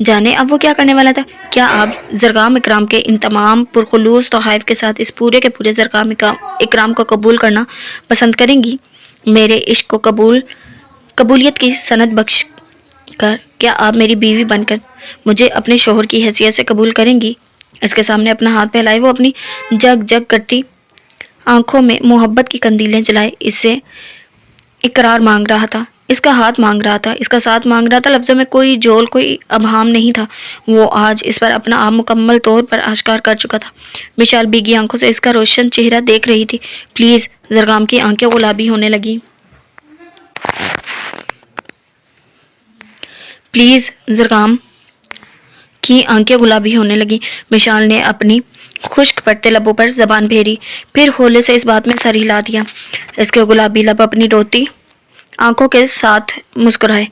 جانے اب وہ کیا کرنے والا تھا؟ کیا آپ زرگام اکرام کے ان تمام پرخلوص تحائف کے ساتھ اس پورے کے پورے زرگام اکرام کو قبول کرنا پسند کریں گی؟ میرے عشق کو قبولیت کی سند بخش کر کیا آپ میری بیوی بن کر مجھے اپنے شوہر کی حیثیت سے قبول کریں گی؟ اس کے سامنے اپنا ہاتھ پھیلائے، وہ اپنی جگ جگ کرتی آنکھوں میں محبت کی قندیلیں جلائے اس سے اقرار مانگ رہا تھا، اس کا ہاتھ مانگ رہا تھا، اس کا ساتھ مانگ رہا تھا۔ لفظوں میں کوئی جول، کوئی ابہام نہیں تھا۔ وہ آج اس پر اپنا آپ مکمل طور پر آشکار کر چکا تھا۔ مشال بھیگی آنکھوں سے اس کا روشن چہرہ دیکھ رہی تھی۔ پلیز، زرگام کی آنکھیں گلابی ہونے لگیں۔ پلیز، زرگام کی آنکھیں گلابی ہونے لگیں۔ مشال نے اپنی خشک پڑتے لبوں پر زبان پھیری، پھر ہولے سے اس بات میں سر ہلا دیا۔ اس کے گلابی لب اپنی روتی آنکھوں کے ساتھ مسکرائے۔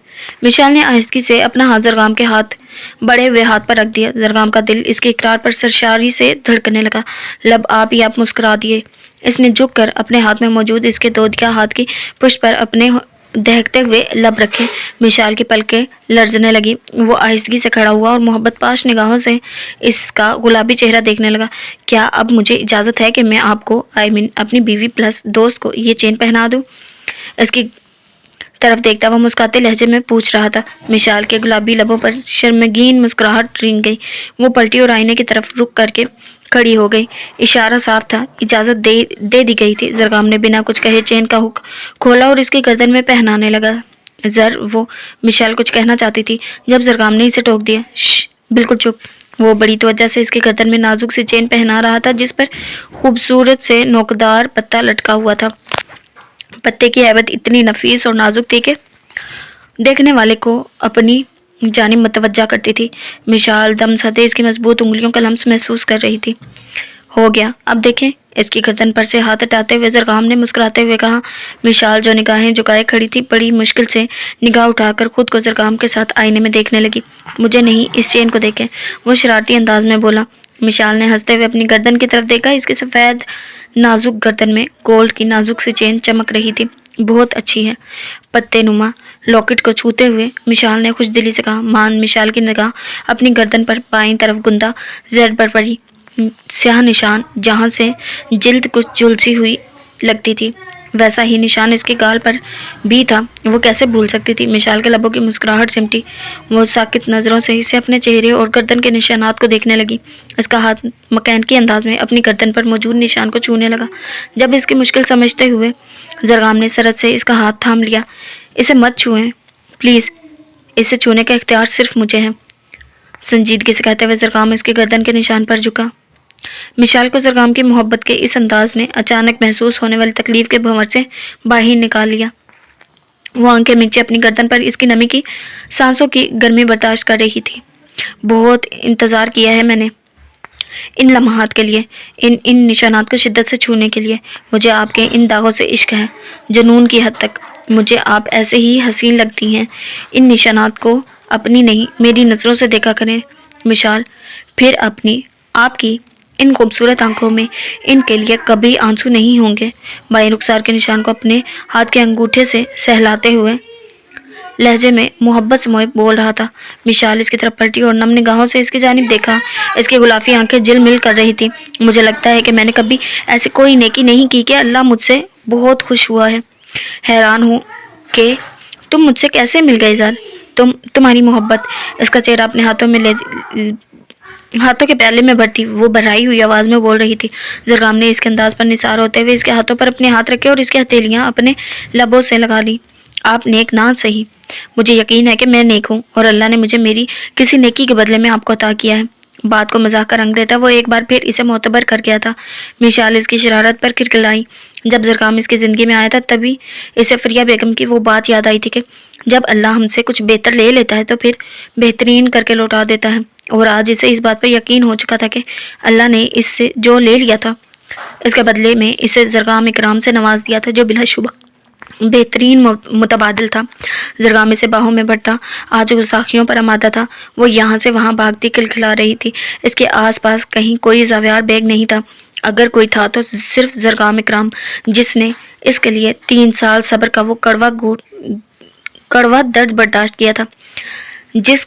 مشال نے آہستگی سے اپنا ہاتھ زرگام کے ہاتھ بڑھے ہوئے ہاتھ پر رکھ دیا۔ زرگام کا دل اس کے اقرار پر سرشاری سے دھڑکنے لگا۔ لب آپ ہی آپ مسکرا دیے۔ اس نے جھک کر اپنے ہاتھ میں موجود اس کے دودیا ہاتھ کی پشت پر اپنے دہکتے ہوئے لب رکھے۔ مشال کی پلکیں لرزنے لگی۔ وہ آہستگی سے کھڑا ہوا اور محبت پاش نگاہوں سے اس کا گلابی چہرہ دیکھنے لگا۔ کیا اب مجھے اجازت ہے کہ میں آپ کو اپنی بیوی پلس دوست کو یہ چین پہنا دوں؟ اس کی طرف دیکھتا وہ مسکاتے لہجے میں پوچھ رہا تھا۔ مشال کے گلابی لبوں پر شرمگین مسکراہٹ رنگ گئی۔ وہ پلٹی اور آئینے کی طرف رخ کر کے کھڑی ہو گئی۔ اشارہ صاف تھا، اجازت دے دی گئی تھی۔ زرگام نے بنا کچھ کہے چین کا ہک کھولا اور اس کی گردن میں پہنانے لگا۔ وہ مشال کچھ کہنا چاہتی تھی جب زرگام نے اسے ٹوک دیا۔ شش، بالکل چپ۔ وہ بڑی توجہ سے اس کی گردن میں نازک سی چین پہنا رہا تھا جس پر خوبصورت سے نوکدار پتا لٹکا ہوا تھا۔ پتے کی ہیبت اتنی نفیس اور نازک تھی کہ دیکھنے والے کو اپنی جانب متوجہ کرتی تھی۔ مشال دم سدے اس کی مضبوط انگلیوں کا لمس محسوس کر رہی تھی۔ ہو گیا، اب دیکھیں، اس کی گردن پر سے ہاتھ ہٹاتے ہوئے زرگام نے مسکراتے ہوئے کہا۔ مشال جو نگاہیں جھکائے کھڑی تھی بڑی مشکل سے نگاہ اٹھا کر خود کو زرگام کے ساتھ آئینے میں دیکھنے لگی۔ مجھے نہیں، اس چین کو دیکھیں، وہ شرارتی انداز میں بولا۔ مشال نے ہنستے ہوئے اپنی گردن کی طرف دیکھا۔ اس کی سفید نازک گردن میں گولڈ کی نازک سی چین چمک رہی تھی۔ بہت اچھی ہے، پتے نما لاکٹ کو چھوتے ہوئے مشال نے خوش دلی سے کہا۔ مشال کی نگاہ اپنی گردن پر بائیں طرف گندا زیڈ پر پڑی۔ سیاہ نشان جہاں سے جلد کچھ جھلسی ہوئی لگتی تھی، ویسا ہی نشان اس کے گال پر بھی تھا۔ وہ کیسے بھول سکتی تھی؟ مشال کے لبوں کی مسکراہٹ سمٹی۔ وہ ساکت نظروں سے اسے اپنے چہرے اور گردن کے نشانات کو دیکھنے لگی۔ اس کا ہاتھ مکینکی انداز میں اپنی گردن پر موجود نشان کو چھونے لگا۔ جب اس کی مشکل سمجھتے ہوئے زرگام نے سرعت سے اس کا ہاتھ تھام لیا۔ اسے مت چھوئیں پلیز، اسے چھونے کا اختیار صرف مجھے ہے، سنجیدگی سے کہتے ہوئے زرگام اس کی گردن کے نشان پر جھکا۔ مشال کو زرگام کی محبت کے اس انداز نے اچانک محسوس ہونے والی تکلیف کے بھنور سے باہر نکال لیا۔ وہ آنکھیں مینچے اپنی گردن پر اس کی نمی کی سانسوں کی گرمی برداشت کر رہی تھی۔ بہت انتظار کیا ہے میں نے ان لمحات کے لیے، ان نشانات کو شدت سے چھونے کے لیے۔ مجھے آپ کے ان داغوں سے عشق ہے، جنون کی حد تک۔ مجھے آپ ایسے ہی حسین لگتی ہیں۔ ان نشانات کو اپنی نہیں میری نظروں سے دیکھا کریں مشال، پھر آپ کی ان خوبصورت آنکھوں میں ان کے لیے کبھی آنسو نہیں ہوں گے۔ بائیں رخسار کے نشان کو اپنے ہاتھ کے انگوٹھے سے سہلاتے ہوئے لہجے میں محبت سے موئے بول رہا تھا۔ مشال اس کی طرف پلٹی اور نم نگاہوں سے اس کی جانب دیکھا۔ اس کی گلافی آنکھیں جل مل کر رہی تھی۔ مجھے لگتا ہے کہ میں نے کبھی ایسی کوئی نیکی نہیں کی کہ اللہ مجھ سے بہت خوش ہوا ہے۔ حیران ہوں کہ تم مجھ سے کیسے مل گئے زار، تمہاری محبت۔ اس کا چہرہ اپنے ہاتھوں کے پیالے میں بھرتی وہ بھرائی ہوئی آواز میں بول رہی تھی۔ زرگام نے اس کے انداز پر نثار ہوتے ہوئے اس کے ہاتھوں پر اپنے ہاتھ رکھے اور اس کی ہتھیلیاں اپنے لبوں سے لگا لی۔ آپ نیک نہ صحیح، مجھے یقین ہے کہ میں نیک ہوں اور اللہ نے مجھے میری کسی نیکی کے بدلے میں آپ کو عطا کیا ہے۔ بات کو مزاح کا رنگ دیتا وہ ایک بار پھر اسے معتبر کر گیا تھا۔ مشال اس کی شرارت پر کھلکھلائی۔ جب زرگام اس کی زندگی میں آیا تھا تبھی اسے فریہ بیگم کی وہ بات یاد آئی تھی کہ جب اللہ ہم سے کچھ بہتر لے لیتا ہے تو پھر بہترین کر کے لوٹا دیتا ہے، اور آج اسے اس بات پر یقین ہو چکا تھا کہ اللہ نے اس سے جو لے لیا تھا اس کے بدلے میں اسے زرگام اکرام سے نواز دیا تھا جو بلا شبہ بہترین متبادل تھا۔ زرگام اسے باہوں میں بھرتا آج گستاخیوں پر آمادہ تھا۔ وہ یہاں سے وہاں بھاگتی کھلکھلا رہی تھی۔ اس کے آس پاس کہیں کوئی زاویار بیگ نہیں تھا، اگر کوئی تھا تو صرف زرگام اکرام، جس نے اس کے لیے 3 سال صبر کا وہ کڑوا درد برداشت کیا تھا، جس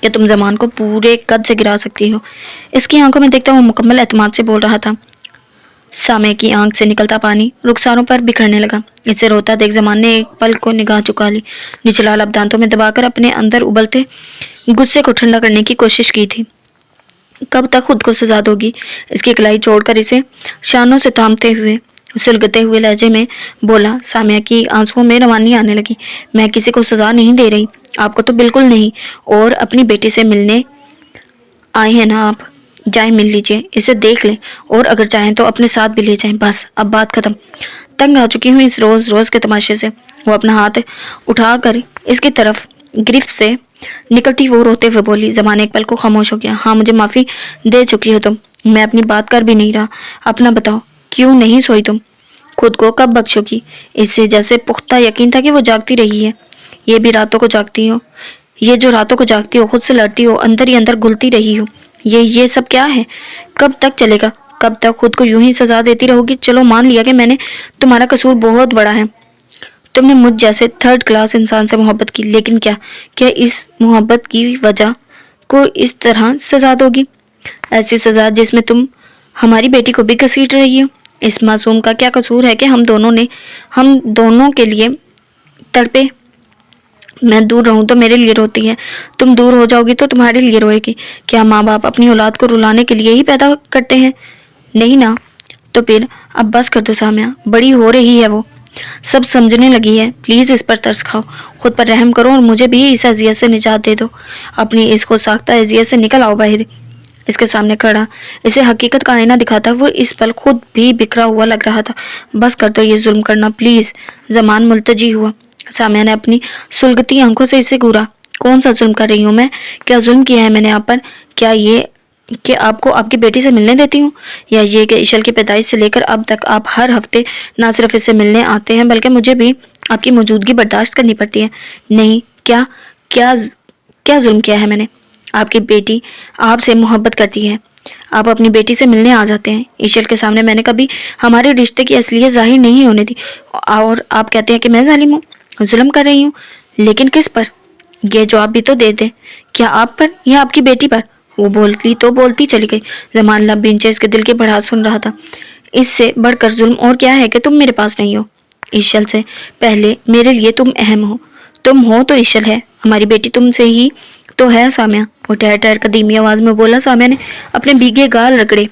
کہ تم زمان کو پورے قد سے گرا سکتی ہو۔ اس کی آنکھوں میں دیکھتا وہ مکمل اعتماد سے بول رہا تھا۔ سامع کی آنکھ سے نکلتا پانی رخساروں پر بکھرنے لگا۔ اسے روتا دیکھ زمان نے ایک پل کو نگاہ چکا لی، نچلا لب دانتوں میں دبا کر اپنے اندر ابلتے غصے کو ٹھنڈا کرنے کی کوشش کی تھی۔ کب تک خود کو سزا دوگی؟ اس کی کلائی چھوڑ کر اسے شانوں سے تھامتے ہوئے سلگتے ہوئے لہجے میں بولا۔ سامع کی آنسوؤں میں روانی آنے لگی۔ میں کسی کو سزا نہیں دے رہی، آپ کو تو بالکل نہیں، اور اپنی بیٹی سے ملنے آئے ہیں نا آپ، جائیں مل لیجئے، اسے دیکھ لیں، اور اگر چاہیں تو اپنے ساتھ بھی لے جائیں، بس اب بات ختم۔ تنگ آ چکی ہوں اس روز روز کے تماشے سے۔ وہ اپنا ہاتھ اٹھا کر اس کی طرف گرفت سے نکلتی وہ روتے ہوئے بولی۔ زمان ایک پل کو خاموش ہو گیا۔ ہاں مجھے معافی دے چکی ہو تم، میں اپنی بات کر بھی نہیں رہا، اپنا بتاؤ کیوں نہیں سوئی تم؟ خود کو کب بخشو گی؟ اس سے جیسے پختہ یقین تھا کہ وہ جاگتی رہی ہے۔ یہ بھی راتوں کو جاگتی ہو، یہ جو راتوں کو جاگتی ہو، خود سے لڑتی ہو، اندر ہی اندر گلتی رہی ہو، یہ سب کیا ہے؟ کب تک چلے گا؟ کب تک خود کو یوں ہی سزا دیتی رہو گی؟ چلو مان لیا کہ میں نے تمہارا قصور بہت بڑا ہے، تم نے مجھ جیسے تھرڈ کلاس انسان سے محبت کی، لیکن کیا اس محبت کی وجہ کو اس طرح سزا دوگی؟ ایسی سزا جس میں تم ہماری بیٹی کو بھی گھسیٹ رہی ہو۔ اس معصوم کا کیا قصور ہے کہ ہم دونوں کے لیے تڑپے؟ میں دور رہوں تو میرے لیے روتی ہے، تم دور ہو جاؤ گی تو تمہارے لیے روئے گی۔ کیا ماں باپ اپنی اولاد کو رلانے کے لیے ہی پیدا کرتے ہیں؟ نہیں نا، تو پھر اب بس کر دو سامعہ، بڑی ہو رہی ہے وہ، سب سمجھنے لگی ہے، پلیز اس پر ترس کھاؤ، خود پر رحم کرو اور مجھے بھی اس اذیت سے نجات دے دو، اپنی اس خود ساختہ اذیت سے نکل آؤ باہر۔ اس کے سامنے کھڑا اسے حقیقت کا آئینہ دکھاتا وہ اس پل خود بھی بکھرا ہوا لگ رہا تھا۔ بس کر دو یہ ظلم کرنا پلیز، زمان ملتجی ہوا۔ سامعہ نے اپنی سلگتی آنکھوں سے اسے گھورا۔ کون سا ظلم کر رہی ہوں میں؟ کیا ظلم کیا ہے میں نے آپ پر؟ کیا یہ کہ آپ کو آپ کی بیٹی سے ملنے دیتی ہوں، یا یہ کہ عشل کی پیدائش سے لے کر اب تک آپ ہر ہفتے نہ صرف اس سے ملنے آتے ہیں بلکہ مجھے بھی آپ کی موجودگی برداشت کرنی پڑتی ہے؟ نہیں، کیا ظلم کیا ہے میں نے؟ آپ کی بیٹی آپ سے محبت کرتی ہے، آپ اپنی بیٹی سے ملنے آ جاتے ہیں۔ عشل کے سامنے میں نے کبھی ہمارے رشتے کی اصلیت ظاہر نہیں ہونے دی، اور آپ کہتے ہیں کہ میں ظالم ہوں، ظلم کر رہی ہوں، لیکن کس پر؟ یہ جواب بھی تو دے دیں، کیا آپ پر یا آپ کی بیٹی پر؟ وہ بولتی چلی گئی۔ زمان لب بھینچے اس کے دل کی بڑھاس سن رہا تھا۔ اس سے بڑھ کر ظلم اور کیا ہے کہ تم میرے پاس نہیں ہو؟ عشل سے پہلے میرے لیے تم اہم ہو، تم ہو تو عشل ہے، ہماری بیٹی تم سے ہی تو ہے سامعہ۔ وہ ٹھہر ٹھہر کر دھیمی آواز میں بولا۔ سامعہ نے اپنے بھیگے گال رگڑے۔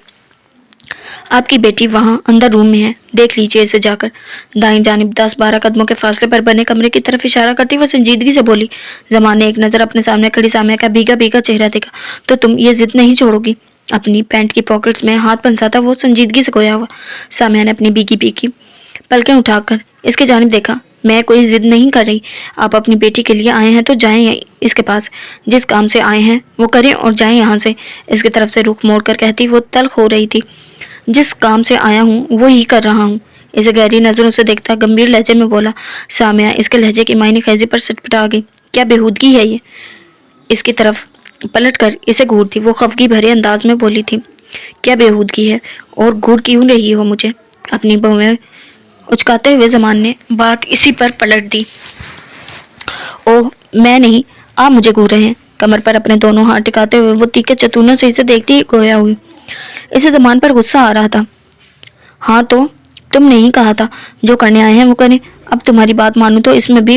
آپ کی بیٹی وہاں اندر روم میں ہے، دیکھ لیجئے اسے جا کر۔ دائیں جانب 10-12 قدموں کے فاصلے پر بنے کمرے کی طرف اشارہ کرتی وہ سنجیدگی سے بولی۔ زمان نے ایک نظر اپنے سامنے کھڑی سامعہ کا بھیگا چہرہ دیکھا۔ تو تم یہ ضد نہیں چھوڑو گی؟ اپنی پینٹ کی پاکٹس میں ہاتھ پنساتا وہ سنجیدگی سے گویا ہوا۔ سامعہ نے اپنی بھیگی پلکیں اٹھا کر اس کی جانب دیکھا۔ میں کوئی ضد نہیں کر رہی، آپ اپنی بیٹی کے لیے آئے ہیں تو جائیں اس کے پاس، جس کام سے آئے ہیں وہ کریں اور جائیں یہاں سے۔ اس کی طرف سے رخ موڑ کر کہتی وہ تلخ ہو رہی تھی۔ جس کام سے آیا ہوں وہی کر رہا ہوں۔ اسے گہری نظروں سے دیکھتا گمبھیر لہجے میں بولا۔ سامعہ اس کے لہجے کی معنی خیزی پر سٹپٹا گئی۔ کیا بےہودگی ہے یہ؟ اس کی طرف پلٹ کر اسے گھورتی وہ خفگی بھرے انداز میں بولی تھی۔ کیا بےہودگی ہے اور گھور کیوں رہی ہو مجھے؟ اپنی بھویں اچکاتے ہوئے زمان نے بات اسی پر پلٹ دی۔ اوہ میں نہیں، آپ مجھے گھور رہے ہیں۔ کمر پر اپنے دونوں ہاتھ ٹکاتے ہوئے وہ تیکھے چتونوں سے اسے دیکھتی ہی گویا ہوئی۔ اسے زمان پر غصہ آ رہا تھا۔ ہاں تو تم نے ہی کہا تھا جو کرنے آئے ہیں وہ کریں، اب تمہاری بات مانوں تو اس میں بھی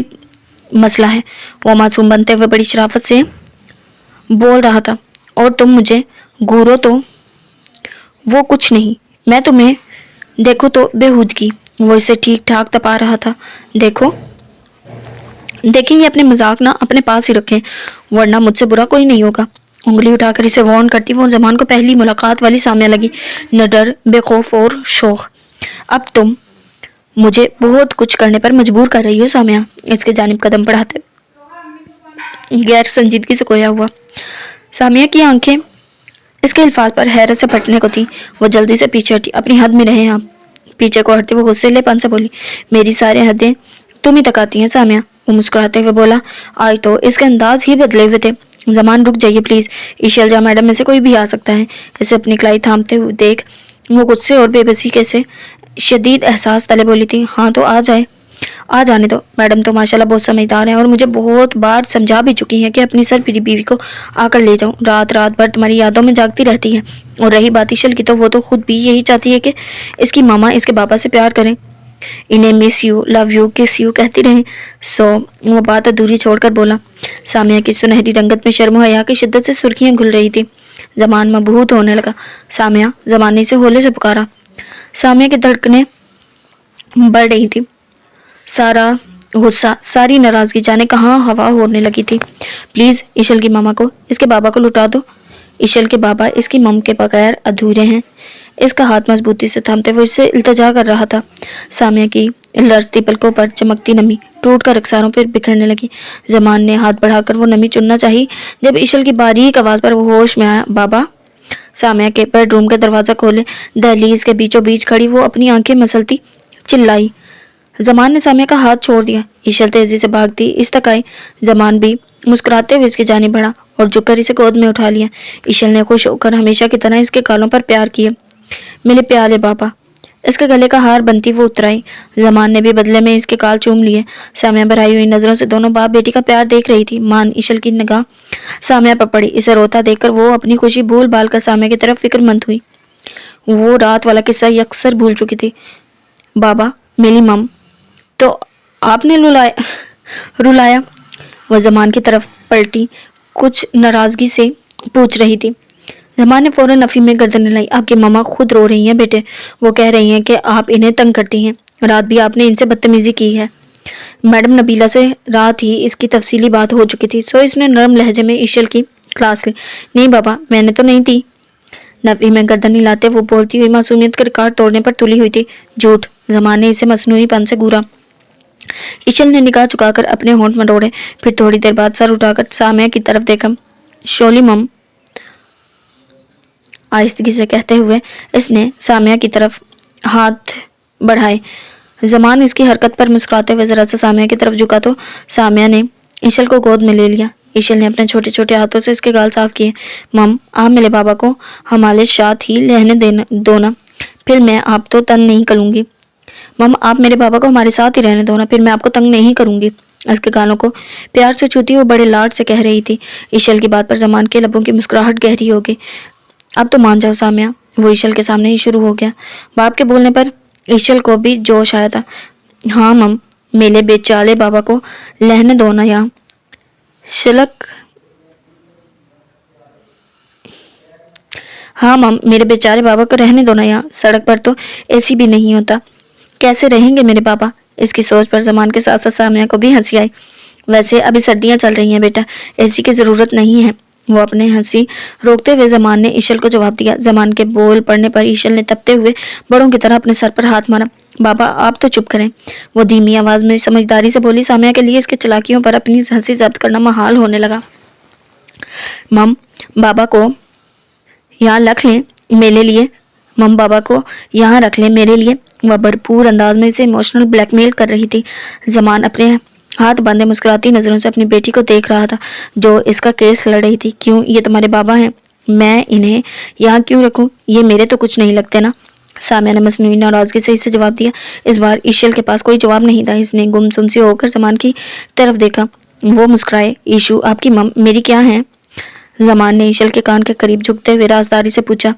مسئلہ ہے۔ وہ معصوم بنتے ہوئے بڑی شرافت سے بول رہا تھا۔ اور تم مجھے گھورو تو وہ کچھ نہیں، میں تمہیں دیکھو تو بےہودگی۔ وہ اسے ٹھیک ٹھاک تپا رہا تھا۔ دیکھیں یہ اپنے مذاق نہ اپنے پاس ہی رکھیں، ورنہ مجھ سے برا کوئی نہیں ہوگا۔ انگلی اٹھا کر اسے وارن کرتی وہ زمان کو پہلی ملاقات والی سامعہ لگی، نہ ڈر، بے خوف اور شوق۔ اب تم مجھے بہت کچھ کرنے پر مجبور کر رہی ہو سامعہ۔ اس کے جانب قدم بڑھاتے غیر سنجیدگی سے گویا ہوا۔ سامعہ کی آنکھیں اس کے الفاظ پر حیرت سے پھٹنے کو تھی۔ وہ جلدی سے پیچھے ہٹی۔ اپنی حد میں رہیں آپ۔ پیچھے کو ہٹتے وہ غصے پن سے بولی۔ میری ساری حدیں تم ہی تکاتی ہیں سامعہ۔ وہ مسکراتے ہوئے بولا۔ آج تو اس کے انداز ہی بدلے ہوئے تھے۔ زمان رک جائیے پلیز، عشل جا میڈم میں سے کوئی بھی آ سکتا ہے۔ اسے اپنی کلائی تھامتے ہوئے دیکھ وہ غصے اور بے بسی کے سے شدید احساس تلے بولی تھی۔ ہاں تو آ جائے۔ آ جانے دو، میڈم تو ماشاءاللہ بہت سمجھدار ہیں اور مجھے بہت بار سمجھا بھی چکی ہیں کہ اپنی سرپری بیوی کو آ کر لے جاؤں، رات رات بھر تمہاری یادوں میں جاگتی رہتی ہے۔ اور رہی بات ایشل کی، تو وہ تو خود بھی یہی چاہتی ہے کہ اس کی ماما اس کے بابا سے پیار کریں، انہیں مس یو، لو یو، کس یو کہتی رہیں۔ وہ بات ادھوری چھوڑ کر بولا۔ سامیہ کی سنہری رنگت میں شرم و حیا کی شدت سے سرخیاں گھل رہی تھی۔ زمان مبہوت ہونے لگا۔ سامیہ، زمان نے اسے ہولے سے پکارا۔ سامیہ کی دھڑکنیں بڑھ رہی تھی، سارا غصہ، ساری ناراضگی جانے کہاں ہوا ہونے لگی تھی۔ پلیز ایشل کی ماما کو اس کے بابا کو لٹا دو، ایشل کے بابا اس کی مم کے بغیر ادھورے ہیں۔ اس کا ہاتھ مضبوطی سے تھامتے وہ اس سے التجا کر رہا تھا۔ سامیہ کی لرزتی پلکوں پر چمکتی نمی ٹوٹ کر رخساروں پر بکھرنے لگی۔ زمان نے ہاتھ بڑھا کر وہ نمی چننا چاہی، جب ایشل کی باریک آواز پر وہ ہوش میں آیا۔ بابا! سامیہ کے بیڈ روم کا دروازہ کھولے دہلیز کے بیچوں بیچ کھڑی وہ اپنی آنکھیں مسلتی چلائی۔ زمان نے سامیہ کا ہاتھ چھوڑ دیا۔ ایشل تیزی سے بھاگتی اس تک آئی۔ زمان بھی مسکراتے ہوئے اس کی جانب بڑھا اور جھک کر اسے گود میں اٹھا لیا۔ ایشل نے خوش ہو کر ہمیشہ کی طرح اس کے گالوں پر پیار کیے۔ میرے پیارے بابا! اس کے گلے کا ہار بنتی وہ اتر آئی۔ زمان نے بھی بدلے میں اس کے گال چوم لیے۔ سامیہ بھرائی ہوئی نظروں سے دونوں باپ بیٹی کا پیار دیکھ رہی تھی۔ مان ایشل کی نگاہ سامیہ پر پڑی۔ اسے روتا دیکھ کر وہ اپنی خوشی بھول بھال کر سامیہ کی طرف فکر مند ہوئی۔ وہ رات والا قصہ یکسر بھول چکی تھی۔ بابا، میری مم تو آپ نے رلایا؟ وہ زمان کی طرف پلٹی، کچھ ناراضگی سے پوچھ رہی تھی۔ زمان نے فوراً نفی میں گردن ہلائی۔ آپ کی ماما خود رو رہی ہیں بیٹے، وہ کہہ رہی ہیں کہ آپ انہیں تنگ کرتی ہیں، رات بھی آپ نے ان سے بدتمیزی کی ہے۔ میڈم نبیلہ سے رات ہی اس کی تفصیلی بات ہو چکی تھی، سو اس نے نرم لہجے میں ایشل کی کلاس لی۔ نہیں بابا، میں نے تو نہیں دی۔ نفی میں گردن ہلاتے وہ بولتی ہوئی معصومیت کا ریکارڈ توڑنے پر تلی ہوئی تھی۔ جھوٹ! زمان نے اسے مصنوعی پن سے گھورا۔ ایشل نے نگاہ چکا کر اپنے ہونٹ مروڑے، پھر تھوڑی دیر بعد سر اٹھا کر سامیہ کی طرف دیکھا۔ شولی مم، آہستگی سے کہتے ہوئے اس نے سامیہ کی طرف ہاتھ بڑھائے۔ زمان اس کی حرکت پر مسکراتے ہوئے ذرا سا سامیہ کی طرف جھکا تو سامیہ نے ایشل کو گود میں لے لیا۔ ایشل نے اپنے چھوٹے چھوٹے ہاتھوں سے اس کے گال صاف کیے۔ مم، آپ میرے بابا کو ہمارے ساتھ ہی رہنے دو نا، پھر میں آپ تو تنگ نہیں کروں گی۔ مم، آپ میرے بابا کو ہمارے ساتھ ہی رہنے دو نا، پھر میں آپ کو تنگ نہیں کروں گی۔ اس کے گالوں کو پیار سے چھوتی وہ بڑے لاڈ سے کہہ رہی تھی۔ ایشل کی بات پر زمان کے لبوں کی مسکراہٹ گہری ہو گئی۔ اب تو مان جاؤ سامیہ، وہ ایشل کے سامنے ہی شروع ہو گیا۔ باپ کے بولنے پر ایشل کو بھی جوش آیا تھا۔ ہاں مم، میرے بیچارے بابا کو رہنے دو نا یہاں۔ ہاں مم، میرے بیچارے بابا کو رہنے دو نا یہاں، سڑک پر تو اے سی بھی نہیں ہوتا، کیسے رہیں گے میرے بابا؟ اس کی سوچ پر زمان کے ساتھ ساتھ سامیہ کو بھی ہنسی آئی۔ ویسے ابھی سردیاں چل رہی ہیں بیٹا، اے سی کی ضرورت نہیں ہے۔ وہ اپنے ہنسی روکتے ہوئے زمان نے ایشل کو جواب دیا۔ زمان کے بول پڑنے پر ایشل نے تپتے ہوئے بڑوں کی طرح اپنے سر پر ہاتھ مارا۔ بابا آپ تو چپ کریں، وہ دھیمی آواز میں سمجھداری سے بولی۔ سامیہ کے لیے اس کے چلاکیوں پر اپنی ہنسی ضبط کرنا محال ہونے لگا۔ مم، بابا کو یہاں رکھ لیں میرے لیے، مم بابا کو یہاں رکھ لیں میرے لیے۔ وہ بھرپور انداز میں اسے ایموشنل بلیک میل کر رہی تھی۔ زمان اپنے ہاتھ باندھے مسکراتی نظروں سے اپنی بیٹی کو دیکھ رہا تھا جو اس کا کیس لڑ رہی تھی۔ کیوں، یہ تمہارے بابا ہیں، میں انہیں یہاں کیوں رکھوں؟ یہ میرے تو کچھ نہیں لگتے نا۔ سامیہ نے مصنوعی ناراضگی سے اسے جواب دیا۔ اس بار ایشل کے پاس کوئی جواب نہیں تھا۔ اس نے گمسم سی ہو کر زمان کی طرف دیکھا۔ وہ مسکرائے۔ ایشو، آپ کی مم میری کیا ہیں؟ زمان نے ایشل کے کان کے قریب جھکتے ہوئے رازداری سے پوچھا۔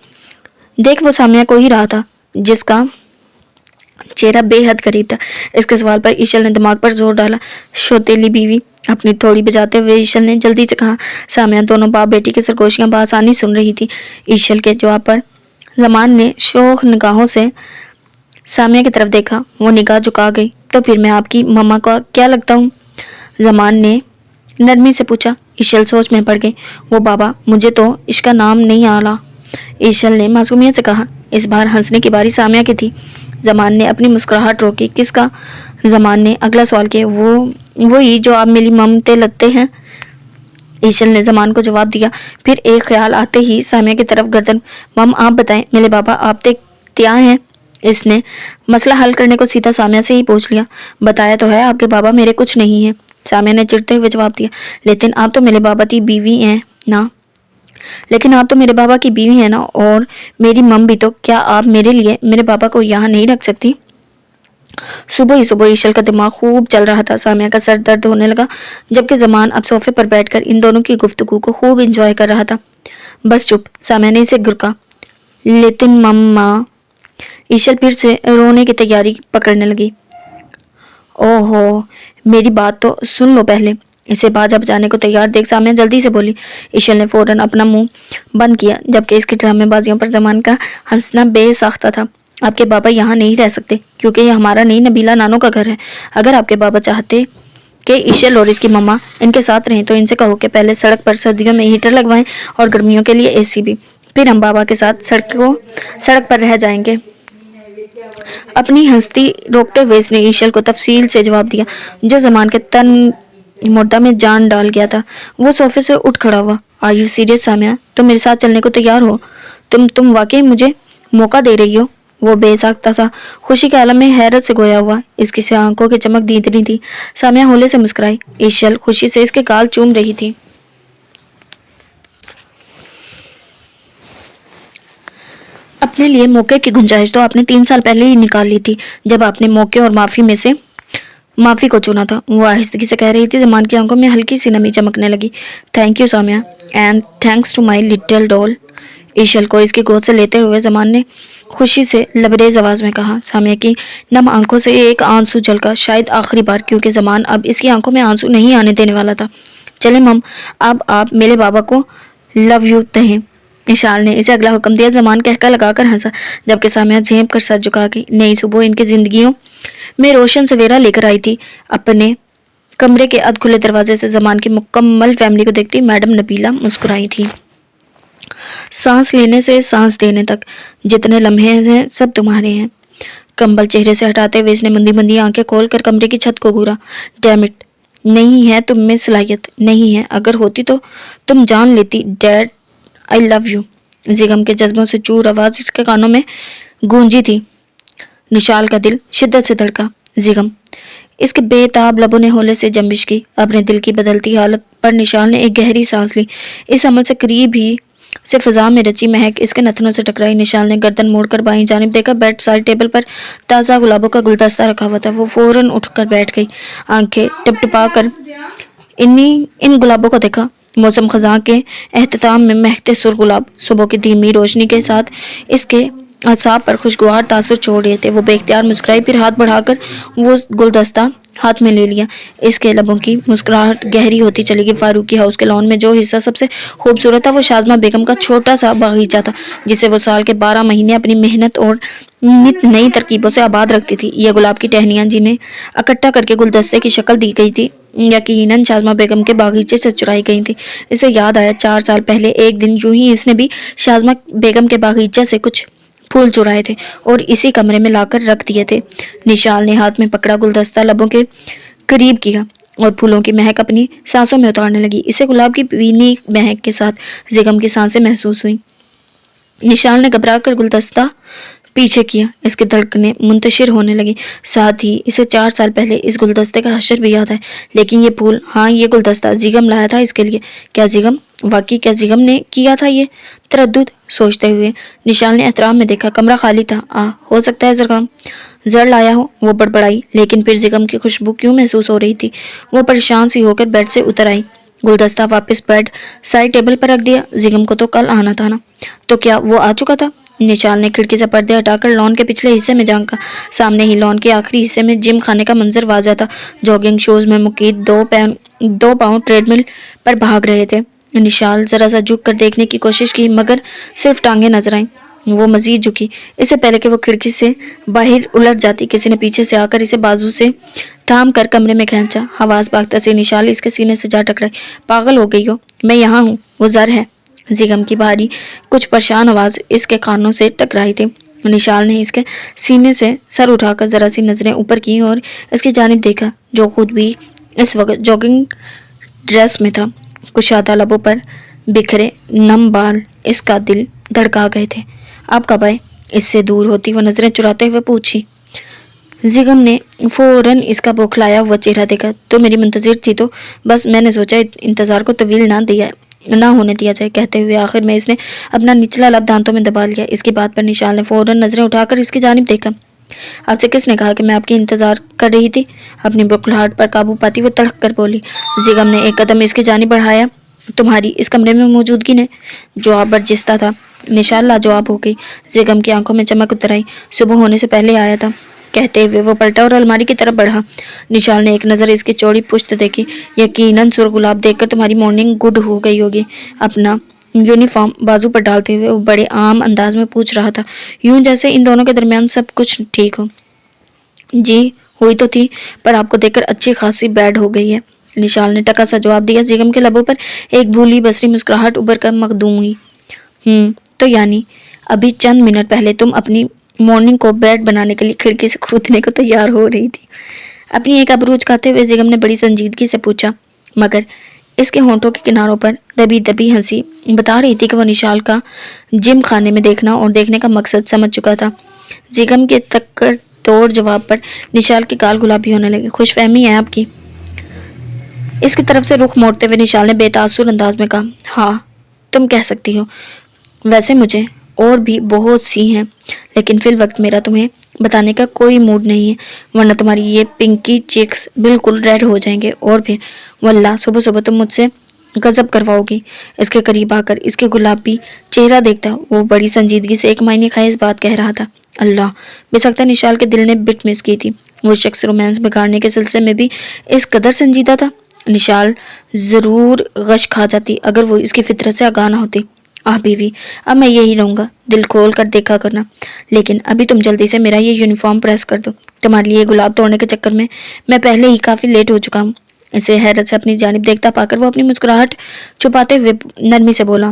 دیکھ وہ سامیہ کو ہی رہا تھا جس کا چہرہ بے حد قریب تھا۔ اس کے سوال پر ایشل نے دماغ پر زور ڈالا۔ شوتیلی بیوی، اپنی تھوڑی بجاتے ہوئے ایشل نے جلدی سے کہا۔ سامیہ دونوں باپ بیٹی کی سرگوشیاں بآسانی سن رہی تھی۔ ایشل کے جواب پر زمان نے شوخ نگاہوں سے سامیہ کی طرف دیکھا۔ وہ نگاہ جھکا گئی۔ تو پھر میں آپ کی مما کا کیا لگتا ہوں؟ زمان نے نرمی سے پوچھا۔ ایشل سوچ میں پڑ گئی۔ وہ بابا، مجھے تو اس کا نام نہیں آلا، ایشل نے معصومیت سے کہا۔ اس بار ہنسنے کی باری سامیہ کی تھی۔ زمان نے اپنی مسکراہٹ روکی۔ کس کا؟ زمان نے اگلا سوال کیا۔ وہی جو آپ میری مم تے لگتے ہیں، ایشل نے زمان کو جواب دیا۔ پھر ایک خیال آتے ہی سامیہ کی طرف گردن۔ مم آپ بتائیں، میرے بابا آپ تے کیا ہیں؟ اس نے مسئلہ حل کرنے کو سیدھا سامیہ سے ہی پوچھ لیا۔ بتایا تو ہے آپ کے بابا میرے کچھ نہیں ہیں، سامیہ نے چڑھتے ہوئے جواب دیا۔ لیکن آپ تو میرے بابا کی بیوی ہیں نا؟ اور میری مم بھی، تو کیا آپ میرے لیے میرے بابا کو یہاں نہیں رکھ سکتی؟ صبح ہی صبح ایشل کا دماغ خوب چل رہا تھا. سامیہ کا سر درد ہونے لگا جبکہ زمان اب صوفے پر بیٹھ کر ان دونوں کی گفتگو کو خوب انجوائے کر رہا تھا. بس چپ. سامیہ نے اسے گرکا. لیکن مما. ایشل پھر سے رونے کی تیاری پکڑنے لگی. اوہو میری بات تو سن لو پہلے. اسے باجا بجانے کو تیار دیکھ سامیہ جلدی سے بولی. ایشل نے فوراً اپنا منہ بند کیا جبکہ اس کی ڈرامے بازیوں پر زمان کا ہنسنا بے ساختہ تھا. آپ کے بابا یہاں نہیں رہ سکتے کیونکہ یہ ہمارا نہیں نبیلہ نانو کا گھر ہے. اگر آپ کے بابا چاہتے کہ ایشل اور اس کی مما ان کے ساتھ رہیں تو ان سے کہو کہ پہلے سڑک پر سردیوں میں ہیٹر لگوائیں اور گرمیوں کے لیے اے سی بھی. پھر ہم بابا کے ساتھ سڑک پر رہ جائیں گے. اپنی ہنستی روکتے ہوئے اس نے ایشل کو تفصیل سے جواب دیا جو زمان کے تن مردہ میں جان ڈال گیا تھا. وہ صوفے سے اٹھ کھڑا ہوا. Are you serious Samiya? تم میرے ساتھ چلنے کو تیار ہو؟ تم واقعی مجھے موقع دے رہی ہو؟ وہ بے ساختہ سا خوشی کے عالم میں حیرت سے گویا ہوا. اس کی آنکھوں کی چمک دیدنی تھی. سامیہ ہولے سے مسکرائی. ایشل خوشی سے اس کے گال چوم رہی تھی. اپنے لیے موقع کی گنجائش تو آپ نے 3 سال پہلے ہی نکال لی تھی جب آپ نے موقع اور معافی میں سے معافی کو چنا تھا. وہ آہستگی سے کہہ رہی تھی. زمان کی آنکھوں میں ہلکی سی نمی چمکنے لگی. Thank you Samia and thanks to my little doll. Eshal کو اس کی گود سے لیتے ہوئے زمان نے خوشی سے لبریز آواز میں کہا. سامیہ کی نم آنکھوں سے ایک آنسو جھلکا. شاید آخری بار کیونکہ زمان اب اس کی آنکھوں میں آنسو نہیں آنے دینے والا تھا. چلے مم اب آپ میرے بابا کو لو یو کہیں. ایشال نے اسے اگلا حکم دیا. زمان کہکا لگا کر ہنسا جبکہ سامیہ جھینپ کر سر جھکا گئی. نئی صبح ان کی زندگیوں میں روشن سویرا لے کر آئی تھی. اپنے کمرے کے ادھ کھلے دروازے سے زمان کی مکمل فیملی کو دیکھتی میڈم نبیلہ مسکرائی تھی. سانس لینے سے سانس دینے تک جتنے لمحے ہیں سب تمہارے ہیں. کمبل چہرے سے ہٹاتے ہوئے اس نے مندی مندی آنکھیں کھول کر کمرے کی چھت کو گھورا. ڈیم اٹ نہیں ہے تم میں صلاحیت. نہیں ہے. اگر ہوتی تو تم جان لیتی. Dead I love you. زیغم کے جذبوں سے چور آواز اس کے کانوں میں گونجی تھی. نشال کا دل شدت سے دھڑکا. زیغم. اس کے بے تاب لبوں نے ہولے سے جنبش کی. اپنے دل کی بدلتی حالت پر نشال نے ایک گہری سانس لی. اس عمل سے قریب ہی سے فضا میں رچی مہک اس کے نتنوں سے ٹکرائی. نشال نے گردن موڑ کر بائیں جانب دیکھا. بیڈ سائڈ ٹیبل پر تازہ گلابوں کا گلدستہ رکھا ہوا تھا. وہ فوراً اٹھ کر بیٹھ گئی. آنکھیں ٹپ ٹپا کر ان گلابوں کو دیکھا. موسم خزاں کے اختتام میں مہکتے سرخ گلاب صبح کی دھیمی روشنی کے ساتھ اس کے اعصاب پر خوشگوار تاثر چھوڑ رہے تھے. وہ بے اختیار مسکرائی. پھر ہاتھ بڑھا کر وہ گلدستہ ہاتھ میں لے لیا. اس کے لبوں کی مسکراہٹ گہری ہوتی چلی گئی. فاروقی ہاؤس کے لان میں جو حصہ سب سے خوبصورت تھا وہ شازمہ بیگم کا چھوٹا سا باغیچہ تھا جسے وہ سال کے 12 مہینے اپنی محنت اور نت نئی ترکیبوں سے آباد رکھتی تھی. یہ گلاب کی ٹہنیاں جنہیں اکٹھا کر کے گلدستے کی شکل دی گئی تھی یقیناً شازمہ بیگم کے باغیچے سے چرائی گئی تھی. اسے یاد آیا 4 سال پہلے ایک دن یوں ہی اس نے بھی شازمہ بیگم کے باغیچے سے کچھ پھول چرائے تھے اور اسی کمرے میں لا کر رکھ دیے تھے. نشال نے ہاتھ میں پکڑا گلدستہ لبوں کے قریب کیا اور پھولوں کی مہک اپنی سانسوں میں اتارنے لگی. اسے گلاب کی بینی مہک کے ساتھ زیغم کی سانسیں محسوس ہوئی. نشال نے گھبرا کر گلدستہ پیچھے کیا. اس کی دھڑکنیں منتشر ہونے لگی. ساتھ ہی اسے 4 سال پہلے اس گلدستے کا حشر بھی یاد ہے. لیکن یہ پھول ہاں یہ گلدستہ زیغم لایا تھا اس کے لیے. کیا زیغم واقعی کیا زیغم نے کیا تھا یہ تردد سوچتے ہوئے نشال نے احترام میں دیکھا. کمرہ خالی تھا. ہو سکتا ہے زرگام زر لایا ہو. وہ بڑبڑائی. لیکن پھر زیغم کی خوشبو کیوں محسوس ہو رہی تھی. وہ پریشان سی ہو کر بیڈ سے اتر آئی. گلدستہ واپس بیڈ سائڈ ٹیبل پر رکھ دیا. زیغم کو تو کل آنا تھا نا. تو کیا وہ آ چکا تھا. نشال نے کھڑکی سے پردے ہٹا کر لان کے پچھلے حصے میں جھانکا. سامنے ہی لان کے آخری حصے میں جم خانے کا منظر واضح تھا. جاگنگ شوز میں مقید 2 پاؤں ٹریڈ مل پر بھاگ رہے تھے. نشال ذرا سا جھک کر دیکھنے کی کوشش کی مگر صرف ٹانگیں نظر آئیں. وہ مزید جھکی. اس سے پہلے کہ وہ کھڑکی سے باہر الٹ جاتی کسی نے پیچھے سے آ کر اسے بازو سے تھام کر کمرے میں کھینچا. حواس باختہ سے نشال اس کے سینے سے جا ٹکرائی. پاگل ہو گئی ہو. میں یہاں ہوں. وہ زر ہے. زیغم کی بھاری کچھ پریشان آواز اس کے کانوں سے ٹکرائی تھی. نشال نے اس کے سینے سے سر اٹھا کر ذرا سی نظریں اوپر کی اور اس کی جانب دیکھا جو خود بھی اس وقت جاگنگ ڈریس میں تھا. کشادہ لبوں پر بکھرے نم بال اس کا دل دھڑکا گئے تھے. آپ کب آئے. اس سے دور ہوتی وہ نظریں چراتے ہوئے پوچھی. زیغم نے فوراً اس کا بوکھلایا ہوا چہرہ دیکھا. تو میری منتظر تھی تو بس میں نے سوچا انتظار کو طویل نہ ہونے دیا جائے. کہتے ہوئے آخر میں اس نے اپنا نچلا لب دانتوں میں دبا لیا. اس کی بات پر نشال نے فوراً نظریں اٹھا کر اس کی جانب دیکھا. آپ سے کس نے کہا کہ میں آپ کی انتظار کر رہی تھی؟ اپنی بکھلاہٹ پر قابو پاتی وہ تڑک کر بولی۔ زیگم نے ایک قدم اس کی جانب بڑھایا۔ تمہاری اس کمرے میں موجودگی نے جواب برجستہ تھا۔ نشال لاجواب ہو گئی۔ زیگم کی آنکھوں میں چمک اتر آئی۔ صبح ہونے سے پہلے آیا تھا کہتے ہوئے وہ پلٹا اور الماری کی طرف بڑھا۔ نشال نے ایک نظر اس کی چوڑی پشت دیکھی۔ یقیناً سرخ گلاب دیکھ کر تمہاری مارننگ گڈ ہو گئی ہوگی۔ اپنا یونیفارم بازو پر ڈالتے ہوئے وہ بڑے عام انداز میں پوچھ رہا تھا، یوں جیسے ان دونوں کے درمیان سب کچھ ٹھیک ہو۔ جی ہوئی تو تھی، پر آپ کو دیکھ کر اچھی خاصی بیڈ ہو گئی ہے، نشال نے ٹکا سا جواب دیا۔ زیگم کے لبوں پر ایک بھولی بسری مسکراہٹ ابھر کر مخدوم ہوئی۔ تو یعنی ابھی چند منٹ پہلے تم اپنی مارننگ کو بیڈ بنانے کے لیے کھڑکی سے کودنے کو تیار ہو رہی تھی؟ اپنی ایک ابرو اچکاتے ہوئے زیگم نے بڑی سنجیدگی سے پوچھا، مگر اس کے ہونٹوں کے کناروں پر دبی دبی ہنسی بتا رہی تھی کہ وہ نشال کا جم خانے میں دیکھنا اور دیکھنے کا مقصد سمجھ چکا تھا۔ زیگم کے تکڑ توڑ جواب پر نشال کے گال گلابی ہونے لگے۔ خوش فہمی ہے آپ کی؟ اس کی طرف سے رخ موڑتے ہوئے نشال نے بے تاثر انداز میں کہا، ہاں تم کہہ سکتی ہو، ویسے مجھے اور بھی بہت سی ہیں، لیکن فی الوقت میرا تمہیں بتانے کا کوئی موڈ نہیں ہے، ورنہ تمہاری یہ پنکی چیکس بالکل ریڈ ہو جائیں گے، اور پھر واللہ صبح صبح تم مجھ سے غضب کرواؤ گی۔ اس کے قریب آ کر اس کے گلابی چہرہ دیکھتا وہ بڑی سنجیدگی سے ایک معنی خیز بات کہہ رہا تھا۔ اللہ، بے سکتا نشال کے دل نے بٹ مس کی تھی۔ وہ شخص رومانس بگاڑنے کے سلسلے میں بھی اس قدر سنجیدہ تھا۔ نشال ضرور غش کھا جاتی اگر وہ اس کی فطرت سے آگاہ نہ ہوتی۔ بیوی، اب میں یہی رہوں گا، دل کھول کر دیکھا کرنا، لیکن ابھی تم جلدی سے میرا یہ یونیفارم پریس کر دو، تمہارے لیے گلاب توڑنے کے چکر میں پہلے ہی کافی لیٹ ہو چکا ہوں۔ اسے حیرت سے اپنی جانب دیکھتا پا کر وہ اپنی مسکراہٹ چھپاتے ہوئے نرمی سے بولا۔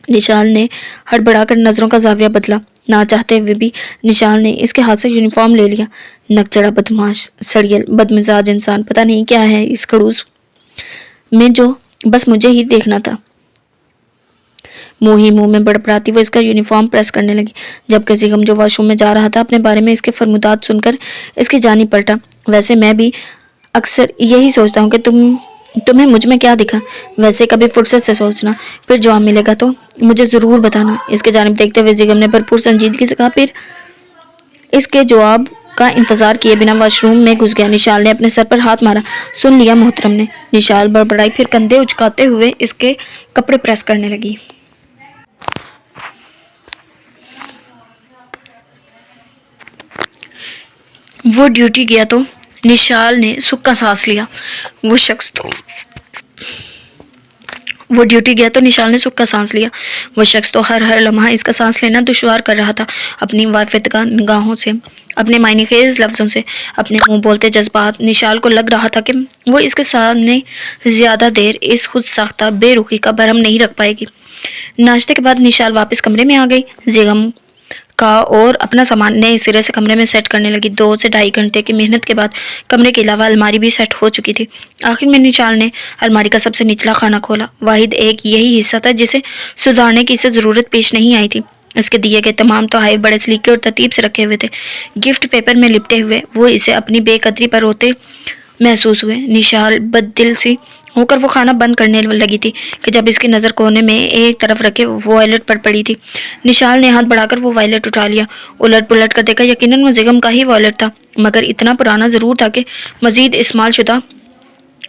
نشال نے ہڑبڑا کر نظروں کا زاویہ بدلا۔ نہ چاہتے ہوئے بھی نشال نے اس کے ہاتھ سے یونیفارم لے لیا۔ نکچڑا بدماش، سڑیل، بدمزاج انسان، پتہ نہیں کیا ہے اس خڑوس میں جو بس مجھے ہی دیکھنا تھا۔ منہ میں بڑبڑاتی وہ اس کا یونیفارم پریس کرنے لگی، جبکہ زیگم جو واش روم میں جا رہا تھا اپنے بارے میں اس کے فرمودات سن کر اس کی جانب پلٹا۔ ویسے میں بھی اکثر یہی سوچتا ہوں کہ تمہیں مجھ میں کیا دکھا، ویسے کبھی فرصت سے سوچنا، پھر جواب ملے گا تو مجھے ضرور بتانا۔ اس کے جانب دیکھتے ہوئے زیگم نے بھرپور سنجیدگی سے کہا، پھر اس کے جواب کا انتظار کیے بنا واش روم میں گھس گیا۔ نشال نے اپنے سر پر ہاتھ مارا، سن لیا محترم نے، نشال بڑبڑائی، پھر کندھے اچکاتے ہوئے اس کے کپڑے پریس کرنے لگی۔ وہ ڈیوٹی گیا تو نشال نے سکا سانس لیا۔ وہ شخص تو ہر لمحہ اس کا سانس لینا دشوار کر رہا تھا۔ اپنی وارفتگاہ نگاہوں سے، اپنے معنی خیز لفظوں سے، اپنے منہ بولتے جذبات، نشال کو لگ رہا تھا کہ وہ اس کے سامنے زیادہ دیر اس خود ساختہ بے رخی کا بھرم نہیں رکھ پائے گی۔ ناشتے کے بعد نشال واپس کمرے میں آ گئی۔ زیگم کا اور اپنا سامان نئے سرے سے کمرے میں سیٹ کرنے لگی۔ 2 سے 2.5 گھنٹے کی محنت کے بعد کمرے کے علاوہ الماری بھی سیٹ ہو چکی تھی۔ آخر میں نشال نے الماری کا سب سے نچلا خانہ کھولا۔ واحد ایک یہی حصہ تھا جسے سدھارنے کی اسے ضرورت پیش نہیں آئی تھی۔ اس کے دیے گئے تمام تحائف بڑے سلیقے اور ترتیب سے رکھے ہوئے تھے۔ گفٹ پیپر میں لپٹے ہوئے وہ اسے اپنی بے قدری پر روتے محسوس ہوئے۔ نشال بددل سی ہو کر وہ کھانا بند کرنے لگی تھی کہ جب اس کی نظر کونے میں ایک طرف رکھے وائلٹ پر پڑی تھی۔ نشال نے ہاتھ بڑھا کر وہ وائلٹ اٹھا لیا، الٹ پلٹ کر دیکھا، یقیناً وہ زیگم کا ہی وائلٹ تھا، مگر اتنا پرانا ضرور تھا کہ مزید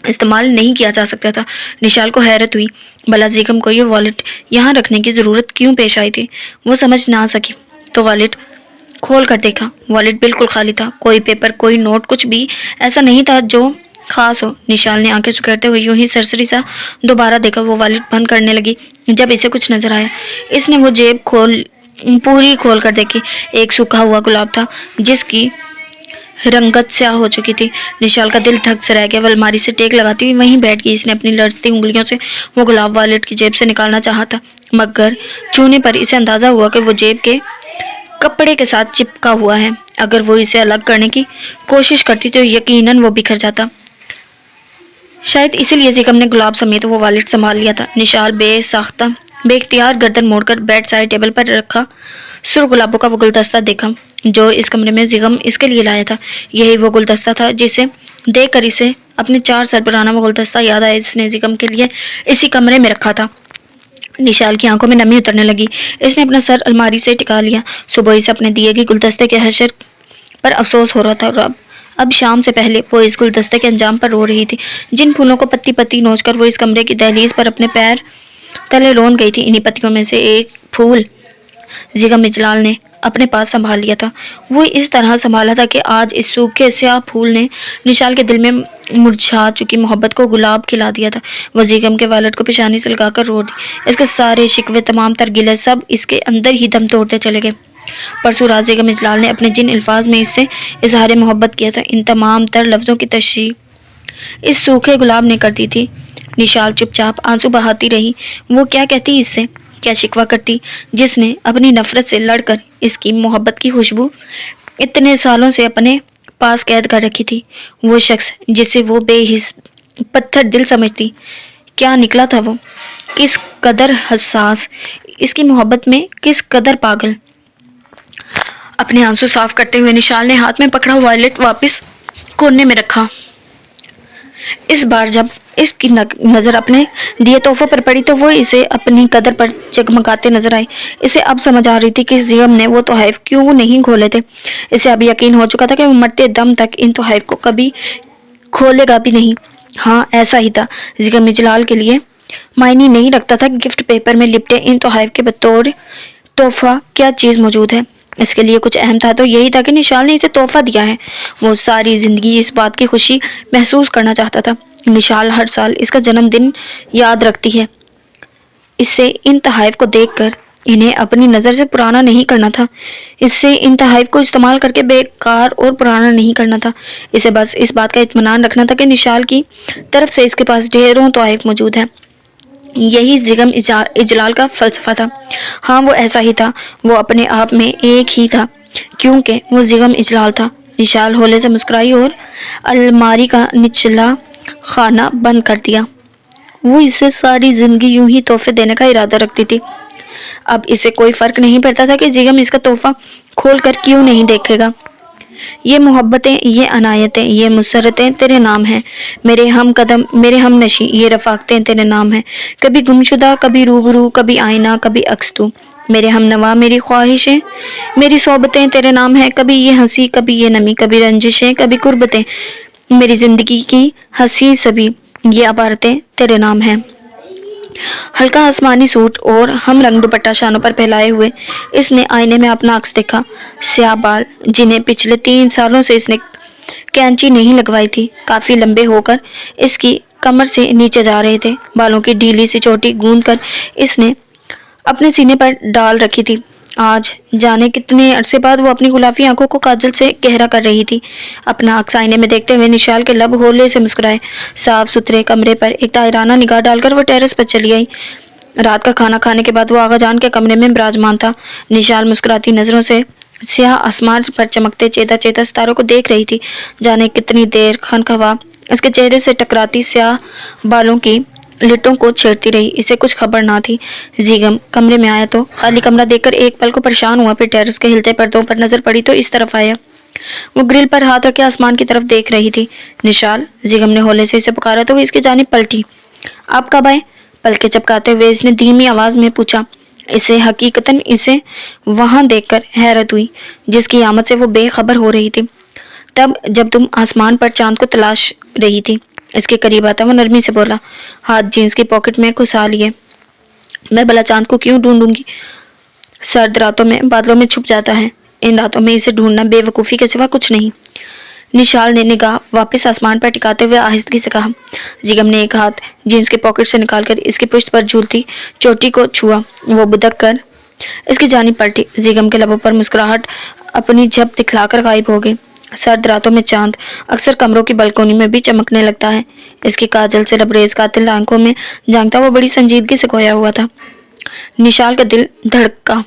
استعمال نہیں کیا جا سکتا تھا۔ نشال کو حیرت ہوئی، بھلا زیگم کو یہ وائلٹ یہاں رکھنے کی ضرورت کیوں پیش آئی تھی؟ وہ سمجھ نہ سکی تو وائلٹ کھول کر دیکھا۔ وائلٹ بالکل خالی تھا، کوئی پیپر، کوئی نوٹ، کچھ بھی ایسا نہیں تھا جو خاص ہو۔ نشال نے آنکھیں سکیڑتے ہوئے یوں ہی سرسری سا دوبارہ دیکھا۔ وہ وائلٹ بند کرنے لگی جب اسے کچھ نظر آیا۔ اس نے وہ جیب پوری کھول کر دیکھی۔ ایک سوکھا ہوا گلاب تھا جس کی رنگت سیاہ ہو چکی تھی۔ نشال کا دل دھک سے رہ گیا۔ وہ الماری سے ٹیک لگاتی ہوئی وہیں بیٹھ گئی۔ اس نے اپنی لرزتی انگلیوں سے وہ گلاب وائلٹ کی جیب سے نکالنا چاہا تھا، مگر چھونے پر اسے اندازہ ہوا کہ وہ جیب کے کپڑے کے ساتھ چپکا ہوا ہے۔ اگر وہ اسے الگ کرنے کی کوشش کرتی تو یقیناً وہ بکھر جاتا۔ شاید اسی لیے زیگم نے گلاب سمیت وہ وائلٹ سنبھال لیا تھا۔ نشال بے اختیار گردن موڑ کر بیڈ سائڈ ٹیبل پر رکھا سرخ گلابوں کا وہ گلدستہ دیکھا جو اس کمرے میں زیگم اس کے لیے لایا تھا۔ یہی وہ گلدستہ تھا جسے دیکھ کر اسے اپنے 4 سال پرانا وہ گلدستہ یاد آیا جس نے زیگم کے لیے اسی کمرے میں رکھا تھا۔ نشال کی آنکھوں میں نمی اترنے لگی۔ اس نے اپنا سر الماری سے ٹکا لیا۔ صبح سے اپنے دیے گئے گلدستے کے حشر پر افسوس ہو رہا تھا، اور اب شام سے پہلے وہ اس گلدستے کے انجام پر رو رہی تھی، جن پھولوں کو پتی پتی نوچ کر وہ اس کمرے کی دہلیز پر اپنے پیر تلے رون گئی تھی۔ انہی پتیوں میں سے ایک پھول زیغم اجلال نے اپنے پاس سنبھال لیا تھا۔ وہ اس طرح سنبھالا تھا کہ آج اس سوکھے سیاہ پھول نے نشال کے دل میں مرجھا چکی محبت کو گلاب کھلا دیا تھا۔ وہ زیغم کے والٹ کو پیشانی سے لگا کر رو دی۔ اس کے سارے شکوے، تمام تر گلے، سب اس کے اندر ہی دم توڑتے چلے گئے۔ پرسوں رات زیغم اجلال نے اپنے جن الفاظ میں اس سے اظہار محبت کیا تھا، ان تمام تر لفظوں کی تشریح اس سوکھے گلاب نے کر دی تھی۔ نشال چپ چاپ آنسو بہاتی رہی۔ وہ کیا کہتی اس سے، کیا شکوہ کرتی، جس نے اپنی نفرت سے لڑ کر اس کی محبت کی خوشبو اتنے سالوں سے اپنے پاس قید کر رکھی تھی۔ وہ شخص جسے وہ بے حس پتھر دل سمجھتی، کیا نکلا تھا وہ، کس قدر حساس، اس کی محبت میں کس قدر پاگل۔ اپنے آنسو صاف کرتے ہوئے نشال نے ہاتھ میں پکڑا وائلٹ واپس کونے میں رکھا۔ اس بار جب اس کی نظر اپنے دیے تحفوں پر پڑی تو وہ اسے اپنی قدر پر جگمگاتے نظر آئے۔ اسے اب سمجھ آ رہی تھی کہ زیغم نے وہ تحائف کیوں نہیں کھولے تھے۔ اسے اب یقین ہو چکا تھا کہ وہ مرتے دم تک ان تحائف کو کبھی کھولے گا بھی نہیں۔ ہاں ایسا ہی تھا، زیغم اجلال کے لیے معنی نہیں رکھتا تھا کہ گفٹ پیپر میں لپٹے ان تحائف کے بطور تحفہ کیا چیز موجود ہے۔ اس کے لیے کچھ اہم تھا تو یہی تھا کہ نشال نے اسے تحفہ دیا ہے۔ وہ ساری زندگی اس بات کی خوشی محسوس کرنا چاہتا تھا۔ نشال ہر سال اس کا جنم دن یاد رکھتی ہے۔ اسے ان تحائف کو دیکھ کر انہیں اپنی نظر سے پرانا نہیں کرنا تھا۔ اس سے ان تحائف کو استعمال کر کے بیکار اور پرانا نہیں کرنا تھا۔ اسے بس اس بات کا اطمینان رکھنا تھا کہ نشال کی طرف سے اس کے پاس ڈھیروں تحائف موجود ہیں۔ یہی زیغم اجلال کا فلسفہ تھا۔ ہاں وہ ایسا ہی تھا، وہ اپنے آپ میں ایک ہی تھا، کیونکہ وہ زیغم اجلال تھا۔ نشال ہولے سے مسکرائی اور الماری کا نچلا خانہ بند کر دیا۔ وہ اسے ساری زندگی یوں ہی تحفے دینے کا ارادہ رکھتی تھی۔ اب اسے کوئی فرق نہیں پڑتا تھا کہ زیغم اس کا تحفہ کھول کر کیوں نہیں دیکھے گا۔ یہ محبتیں، یہ عنایتیں، یہ مسرتیں تیرے نام ہیں، میرے ہم قدم، میرے ہم نشیں، یہ رفاقتیں تیرے نام ہیں، کبھی گمشدہ، کبھی روبرو، کبھی آئینہ، کبھی عکس تو، میرے ہم نوا، میری خواہشیں، میری صحبتیں تیرے نام ہیں، کبھی یہ ہنسی، کبھی یہ نمی، کبھی رنجشیں، کبھی قربتیں، میری زندگی کی ہنسی سبھی، یہ عبارتیں تیرے نام ہیں۔ ہلکا آسمانی سوٹ اور ہم رنگ دوپٹہ شانوں پر پھیلائے ہوئے اس نے آئینے میں اپنا عکس دیکھا۔ سیاہ بال جنہیں پچھلے 3 سالوں سے اس نے کینچی نہیں لگوائی تھی، کافی لمبے ہو کر اس کی کمر سے نیچے جا رہے تھے۔ بالوں کی ڈھیلی سی چوٹی گوند کر اس نے اپنے سینے پر ڈال رکھی تھی۔ آج جانے کتنے عرصے بعد وہ اپنی گلافی آنکھوں کو کاجل سے گہرا کر رہی تھی۔ اپنا عکس آئینے میں دیکھتے ہوئے نشال کے لب ہولے سے مسکرائے۔ صاف ستھرے کمرے پر ایک دائرانہ نگاہ ڈال کر وہ ٹیرس پر چلی آئی۔ رات کا کھانا کھانے کے بعد وہ آغا جان کے کمرے میں براجمان تھا۔ نشال مسکراتی نظروں سے سیاہ آسمان پر چمکتے چیتا چیتا ستاروں کو دیکھ رہی تھی۔ جانے کتنی دیر خانقاہ اس کے چہرے سے ٹکراتی سیاہ بالوں کی لٹوں کو چھیڑتی رہی، اسے کچھ خبر نہ تھی۔ زیغم کمرے میں آیا تو خالی کمرہ دیکھ کر ایک پل کو پریشان ہوا، پھر ٹیرس کے ہلتے پردوں پر نظر پڑی تو اس طرف آیا۔ وہ گرل پر ہاتھ رکھے آسمان کی طرف دیکھ رہی تھی۔ نشال، زیغم نے ہولے سے اسے پکارا تو وہ اس کی جانب پلٹی۔ آپ کب آئے؟ پلکیں چپکاتے ہوئے اس نے دھیمی آواز میں پوچھا۔ اسے حقیقتاً اسے وہاں دیکھ کر حیرت ہوئی جس کی آمد سے وہ بے خبر ہو رہی تھی۔ تب جب تم آسمان پر چاند کو تلاش رہی تھی۔ اس کے قریب آتا وہ نرمی سے بولا، ہاتھ جینس کی پاکٹ میں گھسا لیے۔ میں بھلا چاند کو کیوں ڈھونڈوں گی؟ سرد راتوں میں بادلوں میں چھپ جاتا ہے، ان راتوں میں اسے ڈھونڈنا بے وقوفی کے سوا کچھ نہیں۔ نشال نے نگاہ واپس آسمان پر ٹکاتے ہوئے آہستگی سے کہا۔ زیغم نے ایک ہاتھ جینس کے پاکٹ سے نکال کر اس کی پشت پر جھولتی چوٹی کو چھوا۔ وہ بدک کر اس کی جانب پلٹی۔ زیغم کے لبوں پر مسکراہٹ اپنی جھپ دکھلا کر غائب ہو گئی۔ سرد راتوں میں چاند اکثر کمروں کی بلکونی میں بھی چمکنے لگتا ہے۔ اس کی کاجل سے لبریز قاتل آنکھوں میں جھانکتا وہ بڑی سنجیدگی سے کھویا ہوا تھا۔ نشال کا دل دھڑکا۔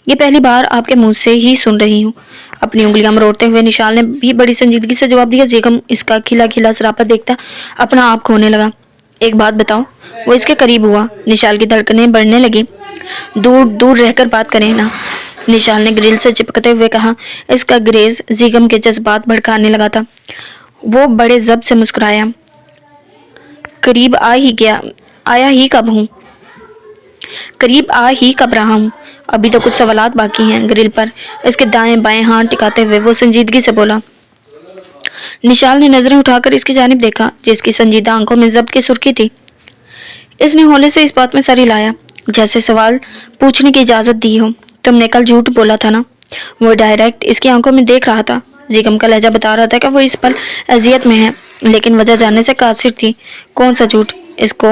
یہ پہلی بار آپ کے منہ سے ہی سن رہی ہوں۔ اپنی انگلیاں مروڑتے ہوئے نشال نے بھی بڑی سنجیدگی سے جواب دیا۔ زیغم اس کا کھلا کھلا سراپا دیکھتا اپنا آپ کھونے لگا۔ ایک بات بتاؤ۔ وہ اس کے قریب ہوا۔ نشال کی دھڑکنیں بڑھنے لگی۔ دور دور رہ کر بات کریں نا، نشال نے گرل سے چپکتے ہوئے کہا۔ اس کا گریز زیغم کے جذبات بھڑکانے لگا تھا۔ وہ بڑے ضبط سے مسکرایا۔ قریب آیا ہی کب ہوں؟ قریب آ ہی کب رہا ہوں؟ ابھی تو کچھ سوالات باقی ہیں۔ گرل پر اس کے دائیں بائیں ہاتھ ٹکاتے ہوئے وہ سنجیدگی سے بولا۔ نشال نے نظریں اٹھا کر اس کی جانب دیکھا جس کی سنجیدہ آنکھوں میں ضبط کی سرخی تھی۔ اس نے ہولے سے اس بات میں سر ہلایا جیسے سوال پوچھنے کی اجازت دی ہو۔ تم نے کل جھوٹ بولا تھا نا؟ وہ ڈائریکٹ اس کی آنکھوں میں دیکھ رہا تھا۔ زیگم کا لہجہ بتا رہا تھا کہ وہ اس پل اذیت میں ہے لیکن وجہ جاننے سے قاصر تھی۔ کون سا جھوٹ؟ اس کو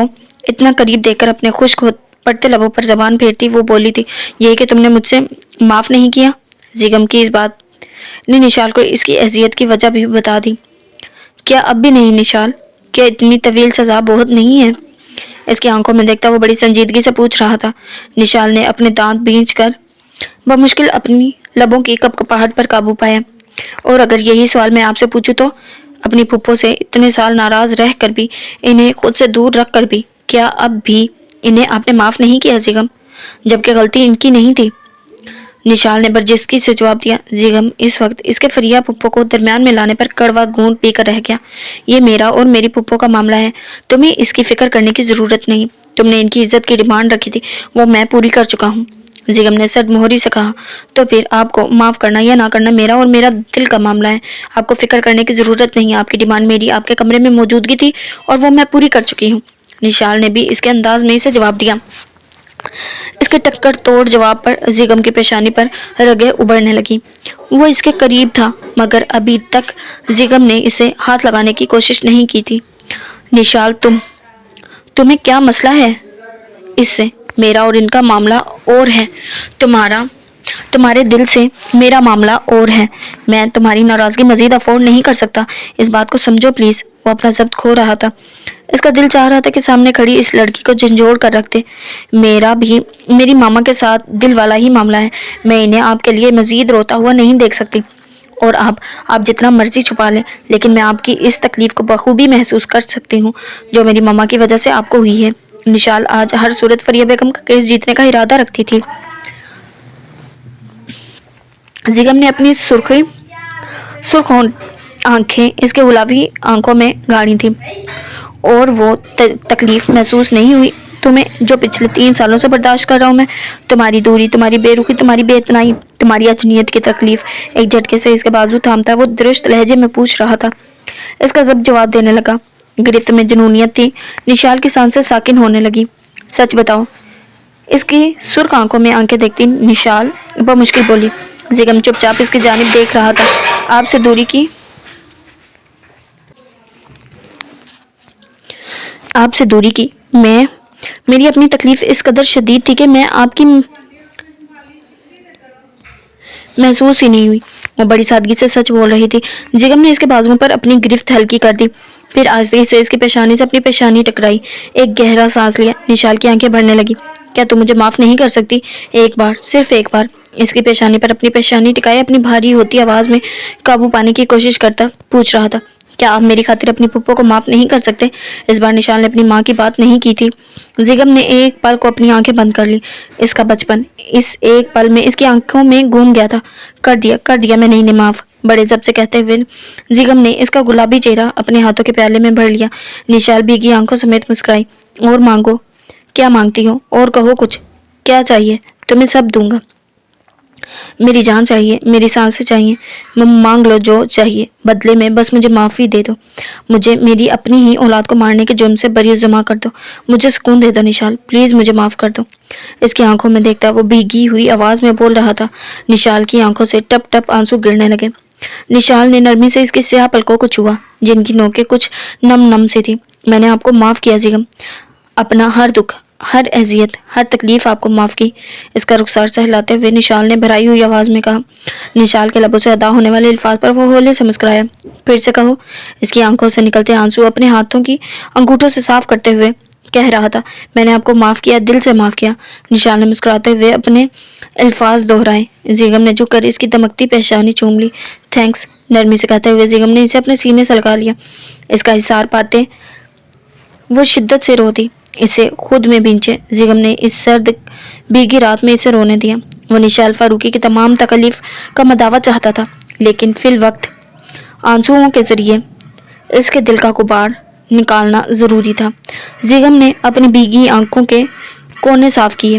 اتنا قریب دیکھ کر اپنے خشک پڑتے لبوں پر زبان پھیرتی وہ بولی تھی، یہی کہ تم نے مجھ سے معاف نہیں کیا۔ زیگم کی اس بات نے نشال کو اس کی اذیت کی وجہ بھی بتا دی۔ کیا اب بھی نہیں نشال؟ کیا اتنی طویل سزا بہت نہیں ہے؟ اس کی آنکھوں میں دیکھتا وہ بڑی سنجیدگی سے پوچھ رہا تھا۔ نشال نے اپنے دانت بھینچ کر بمشکل اپنی لبوں کی کپکپاہٹ پر قابو پایا۔ اور اگر یہی سوال میں آپ سے پوچھوں تو اپنی پھپھو سے اتنے سال ناراض رہ کر بھی، انہیں خود سے دور رکھ کر بھی، کیا اب بھی انہیں آپ نے معاف نہیں کیا زیگم؟ جبکہ غلطی ان کی نہیں تھی۔ نشال نے برجستگی سے جواب دیا۔ زیگم اس وقت اس کے فریہ پھپھو کو درمیان میں لانے پر کڑوا گھونٹ پی کر رہ گیا۔ یہ میرا اور میری پھپھو کا معاملہ ہے، تمہیں اس کی فکر کرنے کی ضرورت نہیں۔ تم نے ان کی عزت کی ڈیمانڈ رکھی تھی، وہ میں پوری کر چکا ہوں۔ زیگم نے سرد مہری سے کہا۔ تو پھر آپ کو معاف کرنا یا نہ کرنا میرا اور میرا دل کا معاملہ ہے، آپ کو فکر کرنے کی ضرورت نہیں۔ آپ کی ڈیمانڈ میری آپ کے کمرے میں موجودگی تھی اور وہ میں پوری کر چکی ہوں۔ نشال نے بھی اس کے انداز میں اسے جواب دیا۔ اس کے ٹکر توڑ جواب پر زیگم کی پیشانی پر رگیں ابھرنے لگی۔ وہ اس کے قریب تھا مگر ابھی تک زیگم نے اسے ہاتھ لگانے کی کوشش نہیں کی تھی۔ نشال تمہیں کیا مسئلہ ہے اس سے؟ میرا اور ان کا معاملہ اور ہے، تمہارے دل سے میرا معاملہ اور ہے۔ میں تمہاری ناراضگی مزید افورڈ نہیں کر سکتا، اس بات کو سمجھو پلیز۔ وہ اپنا ضبط کھو رہا تھا۔ اس کا دل چاہ رہا تھا کہ سامنے کھڑی اس لڑکی کو جھنجھوڑ کر رکھ دے۔ میرا بھی میری ماما کے ساتھ دل والا ہی معاملہ ہے، میں انہیں آپ کے لیے مزید روتا ہوا نہیں دیکھ سکتی۔ اور آپ جتنا مرضی چھپا لیں لیکن میں آپ کی اس تکلیف کو بخوبی محسوس کر سکتی ہوں جو میری ماما کی وجہ سے آپ کو ہوئی ہے۔ نشال آج ہر صورت فریہ بیگم کا کیس جیتنے کا ارادہ رکھتی تھی۔ زیگم نے اپنی سرخ آنکھیں اس کے گلابی آنکھوں میں گاڑی تھیں۔ اور وہ تکلیف محسوس نہیں ہوئی تمہیں جو پچھلے 3 سالوں سے برداشت کر رہا ہوں میں؟ تمہاری دوری، تمہاری بے رخی، تمہاری بے اتنائی، تمہاری اجنیت کی تکلیف۔ ایک جھٹکے سے اس کے بازو تھامتا وہ درست لہجے میں پوچھ رہا تھا۔ اس کا ضبط جواب دینے لگا۔ گرفت میں جنونیت تھی۔ نشال کی سانسیں ساکن ہونے لگی۔ سچ بتاؤ۔ اس کی سرخ آنکھوں میں آنکھیں دیکھتی نشال بمشکل بولی۔ زیگم چپ چاپ اس کی جانب دیکھ رہا تھا۔ آپ سے دوری کی میری اپنی تکلیف اس قدر شدید تھی کہ میں آپ کی محسوس ہی نہیں ہوئی۔ وہ بڑی سادگی سے سچ بول رہی تھی۔ زیگم نے اس کے بازوؤں پر اپنی گرفت ہلکی کر دی، پھر آہستگی سے اس کی پیشانی سے اپنی پیشانی ٹکرائی۔ ایک گہرا سانس لیا۔ نشال کی آنکھیں بھرنے لگی۔ کیا تم مجھے معاف نہیں کر سکتی؟ ایک بار، صرف ایک بار۔ اس کی پیشانی پر اپنی پیشانی ٹکائے اپنی بھاری ہوتی آواز میں قابو پانے کی کوشش کرتا پوچھ رہا تھا۔ کیا آپ میری خاطر اپنی پھپھو کو معاف نہیں کر سکتے؟ اس بار نشال نے اپنی ماں کی بات نہیں کی تھی۔ زیگم نے ایک پل کو اپنی آنکھیں بند کر لی۔ اس کا بچپن اس ایک پل میں اس کی آنکھوں میں گھوم گیا تھا۔ کر دیا میں نہیں معاف، بڑے ضبط سے کہتے ہوئے زیگم نے اس کا گلابی چہرہ اپنے ہاتھوں کے پیالے میں بھر لیا۔ نشال بھیگی آنکھوں سمیت مسکرائی۔ اور مانگو۔ کیا مانگتی ہو؟ اور کہو کچھ۔ کیا چاہیے؟ تمہیں سب دوں گا۔ میری جان چاہیے، میری سانسیں چاہیے، مانگ لو جو چاہیے، بدلے میں بس مجھے معافی دے دو۔ مجھے میری اپنی ہی اولاد کو مارنے کے جرم سے بری جمع کر دو۔ مجھے سکون دے دو نشال، پلیز مجھے معاف کر دو۔ اس کی آنکھوں میں دیکھتا وہ بھیگی ہوئی آواز میں بول رہا تھا۔ نشال کی آنکھوں سے ٹپ ٹپ آنسو گرنے لگے۔ نشال نے نرمی سے اس کی سیاہ پلکوں کو چھوا جن کی نوکیں کچھ نم سی تھی۔ میں نے آپ کو معاف کیا زیگم، اپنا ہر دکھ، ہر اذیت، ہر تکلیف آپ کو معاف کی۔ اس کا رخسار سہلاتے ہوئے نشال نے بھرائی ہوئی آواز میں کہا۔ نشال کے لبوں سے ادا ہونے والے الفاظ پر وہ ہولے سے مسکرایا۔ پھر سے کہو۔ اس کی آنکھوں سے نکلتے آنسو اپنے ہاتھوں کی انگوٹھوں سے صاف کرتے ہوئے کہہ رہا تھا۔ میں نے آپ کو معاف کیا، دل سے معاف کیا۔ نشال نے مسکراتے ہوئے اپنے الفاظ دہرائے۔ زیگم نے جھک کر اس کی دمکتی پیشانی چوم لی۔ تھینکس، نرمی سے کہتے ہوئے زیگم نے اسے اپنے سینے سے لگا لیا۔ اس کا احسار پاتے وہ شدت سے رو دی۔ اسے خود میں بھینچے زیگم نے اس سرد بھیگی رات میں اسے رونے دیا۔ وہ نشال فاروقی کی تمام تکلیف کا مداوع چاہتا تھا لیکن فی الوقت آنسوؤں کے ذریعے اس کے دل کا غبار نکالنا ضروری تھا۔ زیگم نے اپنی بھیگی آنکھوں کے کونے صاف کیے۔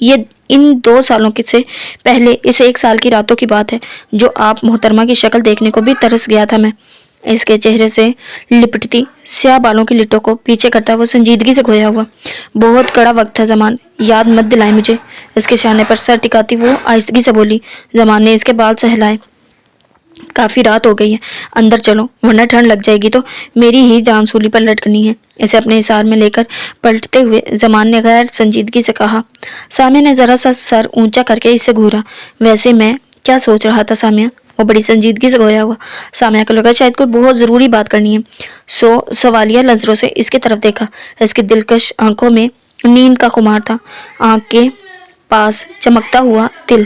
یہ ان 2 سالوں سے پہلے اس 1 سال کی راتوں کی بات ہے جو آپ محترمہ کی شکل دیکھنے کو بھی ترس گیا تھا میں۔ اس کے چہرے سے لپٹتی سیاہ بالوں کی لٹوں کو پیچھے کرتا وہ سنجیدگی سے کھویا ہوا۔ بہت کڑا وقت تھا زمان، یاد مت دلائیں مجھے۔ اس کے شانے پر سر ٹکاتی وہ آہستگی سے بولی۔ زمان نے اس کے بال سہلائے۔ کافی رات ہو گئی ہے، اندر چلو ورنہ ٹھنڈ لگ جائے گی تو میری ہی جان سولی پر لٹکنی ہے۔ اسے اپنے حصار میں لے کر پلٹتے ہوئے زمان نے غیر سنجیدگی سے کہا۔ سامیہ نے ذرا سا سر اونچا کر کے اس سے گھورا۔ ویسے میں کیا سوچ رہا تھا سامیہ؟ وہ بڑی سنجیدگی سے گویا ہوا۔ سامیہ کو لگا شاید کوئی بہت ضروری بات کرنی ہے، سوالیہ نظروں سے اس کی طرف دیکھا۔ اس کی دلکش آنکھوں میں نیند کا خمار تھا، آنکھ کے پاس چمکتا ہوا تل۔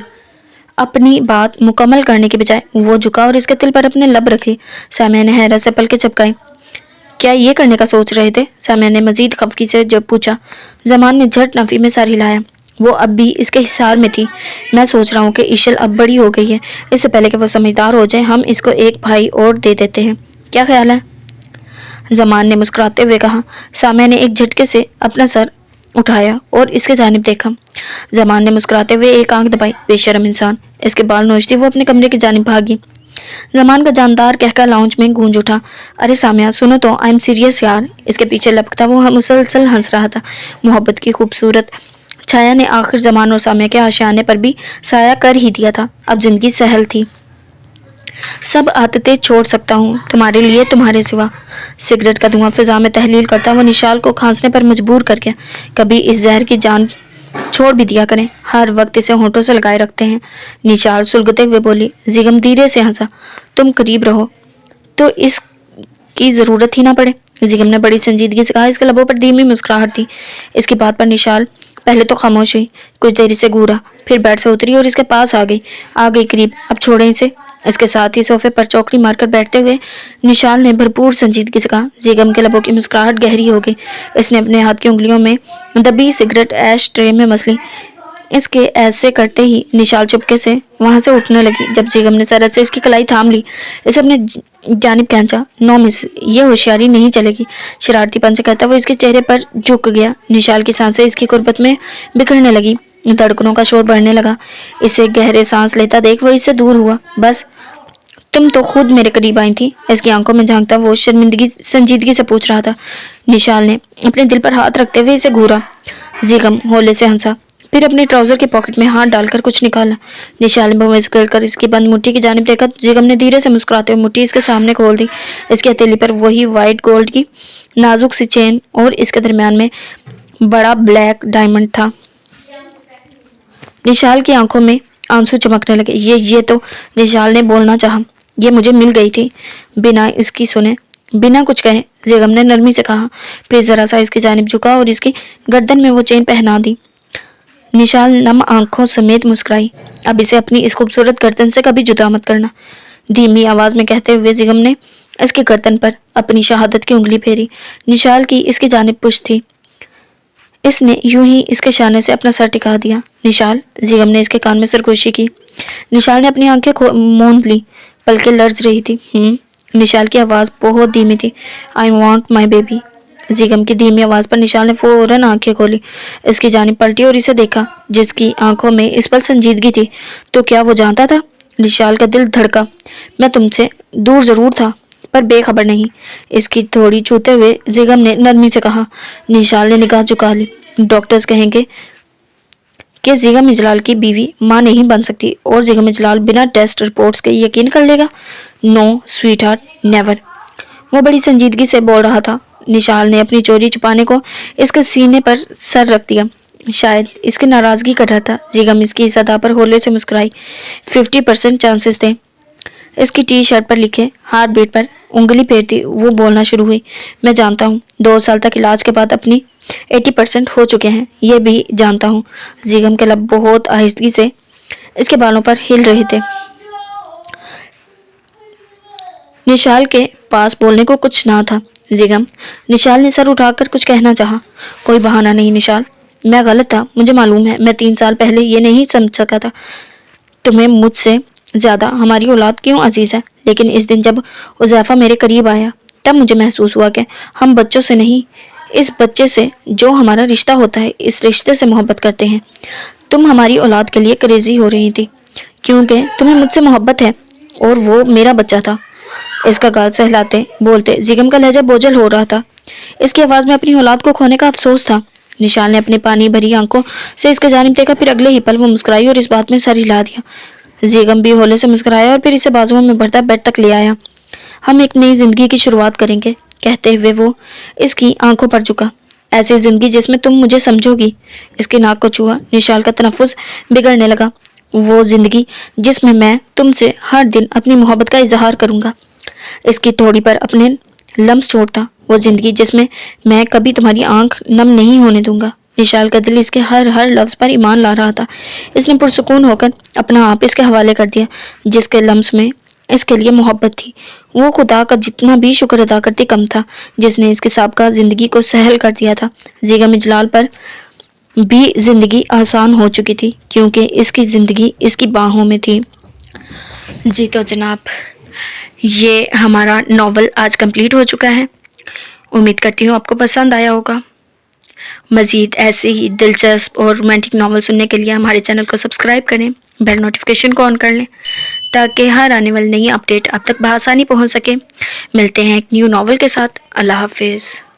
اپنی بات مکمل کرنے کے بجائے وہ جھکا اور اس کے تل پر اپنے لب رکھے۔ سامیہ نے حیرت سے پلکیں چپکائی۔ کیا یہ کرنے کا سوچ رہے تھے؟ سامیہ نے مزید خفگی سے جب پوچھا۔ زمان نے جھٹ نفی میں سر ہلایا۔ وہ اب بھی اس کے حصار میں تھی۔ میں سوچ رہا ہوں کہ ایشل اب بڑی ہو گئی ہے، اس سے پہلے کہ وہ سمجھدار ہو جائے ہم اس کو ایک بھائی اور دے دیتے ہیں، کیا خیال ہے؟ زمان نے مسکراتے ہوئے کہا۔ سامیہ نے ایک جھٹکے سے اپنا سر اٹھایا اور اس کے جانب دیکھا۔ زمان نے مسکراتے ہوئے ایک آنکھ دبائی۔ بے شرم انسان! اس کے بال نوچتی وہ اپنے کمرے کی جانب بھاگی۔ زمان کا جاندار کہکہ لاؤنج میں گونج اٹھا۔ ارے سامیہ سنو تو، آئی ایم سیریس یار۔ اس کے پیچھے لپکتا وہ مسلسل ہنس رہا تھا۔ محبت کی خوبصورت چھایا نے آخر زمان اور سامیہ کے آشیانے پر بھی سایہ کر ہی دیا تھا۔ اب زندگی سہل تھی۔ سب عادتیں چھوڑ سکتا ہوں تمہارے لیے، تمہارے سوا۔ سگریٹ کا دھواں فضا میں تحلیل کرتا وہ نشال کو کھانسنے پر مجبور کر گیا۔ کبھی اس زہر کی جان چھوڑ بھی دیا کریں، ہر وقت اسے ہونٹوں سے لگائے رکھتے ہیں۔ نشال سلگتے ہوئے بولی۔ زیگم دھیرے سے ہنسا۔ تم قریب رہو تو اس کی ضرورت ہی نہ پڑے، زیگم نے بڑی سنجیدگی سے کہا۔ اس کے لبوں پر دھیمی مسکراہٹ تھی۔ اس کی بات پر نشال پہلے تو خاموش ہوئی، کچھ دیر اسے گھورا، پھر بیڈ سے اتری اور اس کے پاس آ گئی قریب۔ اب چھوڑیں اسے۔ اس کے ساتھ ہی صوفے پر چوکڑی مار کر بیٹھتے ہوئے نشال نے بھرپور سنجیدگی سے کہا۔ زیگم کے لبوں کی مسکراہٹ گہری ہو گئی۔ اس نے اپنے ہاتھ کی انگلیوں میں دبی سگریٹ ایش ٹرے میں مس لی۔ اس کے ایسے کرتے ہی نشال چپکے سے وہاں سے اٹھنے لگی۔ جب زیگم نے سرعت سے اس کی کلائی تھام لی، اسے اپنے جانب کھینچا۔ نو مس، یہ ہوشیاری نہیں چلے گی، شرارتی پن سے کہتا وہ اس کے چہرے پر جھک گیا۔ نشال کی سانسیں اس کی قربت میں بکھرنے لگی، دھڑکنوں کا شور بڑھنے لگا۔ اسے گہرے سانس لیتا دیکھ وہ اس سے دور ہوا۔ بس، تم تو خود میرے قریب آئی تھی، اس کی آنکھوں میں جھانکتا وہ سنجیدگی سے پوچھ رہا تھا۔ نشال نے اپنے دل پر ہاتھ رکھتے ہوئے اسے گھورا۔ زیگم ہولے سے ہنسا، پھر اپنی ٹراؤزر کے پاکٹ میں ہاتھ ڈال کر کچھ نکالا۔ نشال نے بھویں سے گر کر اس کی بند مٹھی کی جانب دیکھا۔ زیگم نے دھیرے سے مسکراتے ہوئے مٹھی اس کے سامنے کھول دی۔ اس کی ہتھیلی پر وہی وائٹ گولڈ کی نازک سی چین اور اس کے درمیان میں بڑا بلیک ڈائمنڈ تھا۔ نشال کی آنکھوں میں آنسو چمکنے لگے۔ یہ تو نشال نے بولنا چاہا، یہ مجھے مل گئی تھی۔ بنا اس کی سنے، بنا کچھ کہے، زیگم نے نرمی سے کہا، پھر ذرا سا اس کی جانب جھکا اور اس کی گردن میں وہ چین پہنا دی۔ نشال نم آنکھوں سمیت مسکرائی۔ اب اسے اپنی اس خوبصورت گردن سے کبھی جدا مت کرنا، دھیمی آواز میں کہتے ہوئے زیگم نے اس کی گردن پر اپنی شہادت کی انگلی پھیری۔ نشال کی اس کی جانب پشت تھی۔ اس نے یوں ہی اس کے شانے سے اپنا سر ٹکا دیا۔ نشال، زیگم نے اس کے کان میں سرگوشی کی۔ نشال نے اپنی آنکھیں موند لی، پلکیں لرز رہی تھی۔ نشال کی آواز بہت دھیمی تھی۔ I want my baby۔ زیگم کی دھیمی آواز پر نشال نے فوراً آنکھیں کھولی، اس کی جانب پلٹی اور اسے دیکھا۔ جس کی آنکھوں میں اس پل سنجیدگی تھی، تو کیا وہ جانتا تھا؟ نشال کا دل دھڑکا۔ میں تم سے دور ضرور تھا، پر بے خبر نہیں، اس کی تھوڑی چھوتے ہوئے زیگم نے نرمی سے کہا۔ نشال نے نگاہ جھکا لی۔ ڈاکٹرز کہیں گے کہ زیگم اجلال کی بیوی ماں نہیں بن سکتی، اور زیگم اجلال بنا ٹیسٹ رپورٹس کے یقین کر لے گا؟ نو سویٹ ہارٹ، نیور۔ وہ بڑی سنجیدگی سے بول رہا تھا۔ نشال نے اپنی چوری چھپانے کو اس کے سینے پر سر رکھ دیا۔ شاید اس کی ناراضگی کا ڈر تھا۔ زیگم اس کی اس ادا پر ہولے سے مسکرائی۔ 50% چانسز تھے۔ اس کی ٹی شرٹ پر لکھے ہارٹ بیٹ پر انگلی پھیرتی وہ بولنا شروع ہوئی۔ میں جانتا ہوں 2 سال تک علاج کے بعد اپنی 80% ہو چکے ہیں، یہ بھی جانتا ہوں۔ زیگم کے لب بہت آہستگی سے اس کے بالوں پر ہل رہے تھے۔ نشال کے پاس بولنے کو کچھ نہ تھا۔ زیگم، نشال نے سر اٹھا کر کچھ کہنا چاہا۔ کوئی بہانہ نہیں نشال، میں غلط تھا، مجھے معلوم ہے، میں 3 سال پہلے یہ نہیں سمجھ سکا تھا تمہیں مجھ سے زیادہ ہماری اولاد کیوں عزیز ہے، لیکن اس دن جب حذیفہ میرے قریب آیا تب مجھے محسوس ہوا کہ ہم بچوں سے نہیں، اس بچے سے جو ہمارا رشتہ ہوتا ہے، اس رشتے سے محبت کرتے ہیں۔ تم ہماری اولاد کے لیے کریزی ہو رہی تھی کیونکہ تمہیں مجھ سے محبت ہے اور وہ میرا بچہ تھا۔ اس کا گال سہلاتے بولتے زیگم کا لہجہ بوجھل ہو رہا تھا۔ اس کی آواز میں اپنی اولاد کو کھونے کا افسوس تھا۔ نشال نے اپنے پانی بھری آنکھوں سے اس کے جانب دیکھا، پھر اگلے ہی پل وہ مسکرائی اور اس بات میں سر ہلا دیا۔ زیگم بھی ہولے سے مسکرایا اور پھر اسے بازوؤں میں بھرتا بیڈ تک لے آیا۔ ہم ایک نئی زندگی کی شروعات کریں گے، کہتے ہوئے وہ اس کی آنکھوں پر جھکا۔ ایسی زندگی جس میں تم مجھے سمجھو گی۔ اس کی ناک کو چھوا۔ نشال کا تنفس بگڑنے لگا۔ وہ زندگی جس میں میں تم سے ہر دن اپنی محبت کا اظہار کروں گا، اس کی تھوڑی پر اپنے لمس چھوڑتا۔ وہ زندگی جس میں میں کبھی تمہاری آنکھ نم نہیں ہونے دوں گا۔ نشال کا دل اس کے ہر لفظ پر ایمان لا رہا تھا۔ اس نے پرسکون ہو کر اپنا آپ اس کے حوالے کر دیا۔ جس کے لمس میں اس کے لیے محبت تھی، وہ خدا کا جتنا بھی شکر ادا کرتی کم تھا جس نے اس کے سابقہ زندگی کو سہل کر دیا تھا۔ زیگم اجلال پر بھی زندگی آسان ہو چکی تھی کیونکہ اس کی زندگی اس کی باہوں میں تھی۔ جی تو جناب، یہ ہمارا ناول آج کمپلیٹ ہو چکا ہے۔ امید کرتی ہوں آپ کو پسند آیا ہوگا۔ مزید ایسے ہی دلچسپ اور رومانٹک ناول سننے کے لیے ہمارے چینل کو سبسکرائب کریں، بیل نوٹیفیکیشن کو آن کر لیں تاکہ ہر آنے والی نئی اپڈیٹ آپ تک بآسانی پہنچ سکے۔ ملتے ہیں ایک نیو ناول کے ساتھ۔ اللہ حافظ۔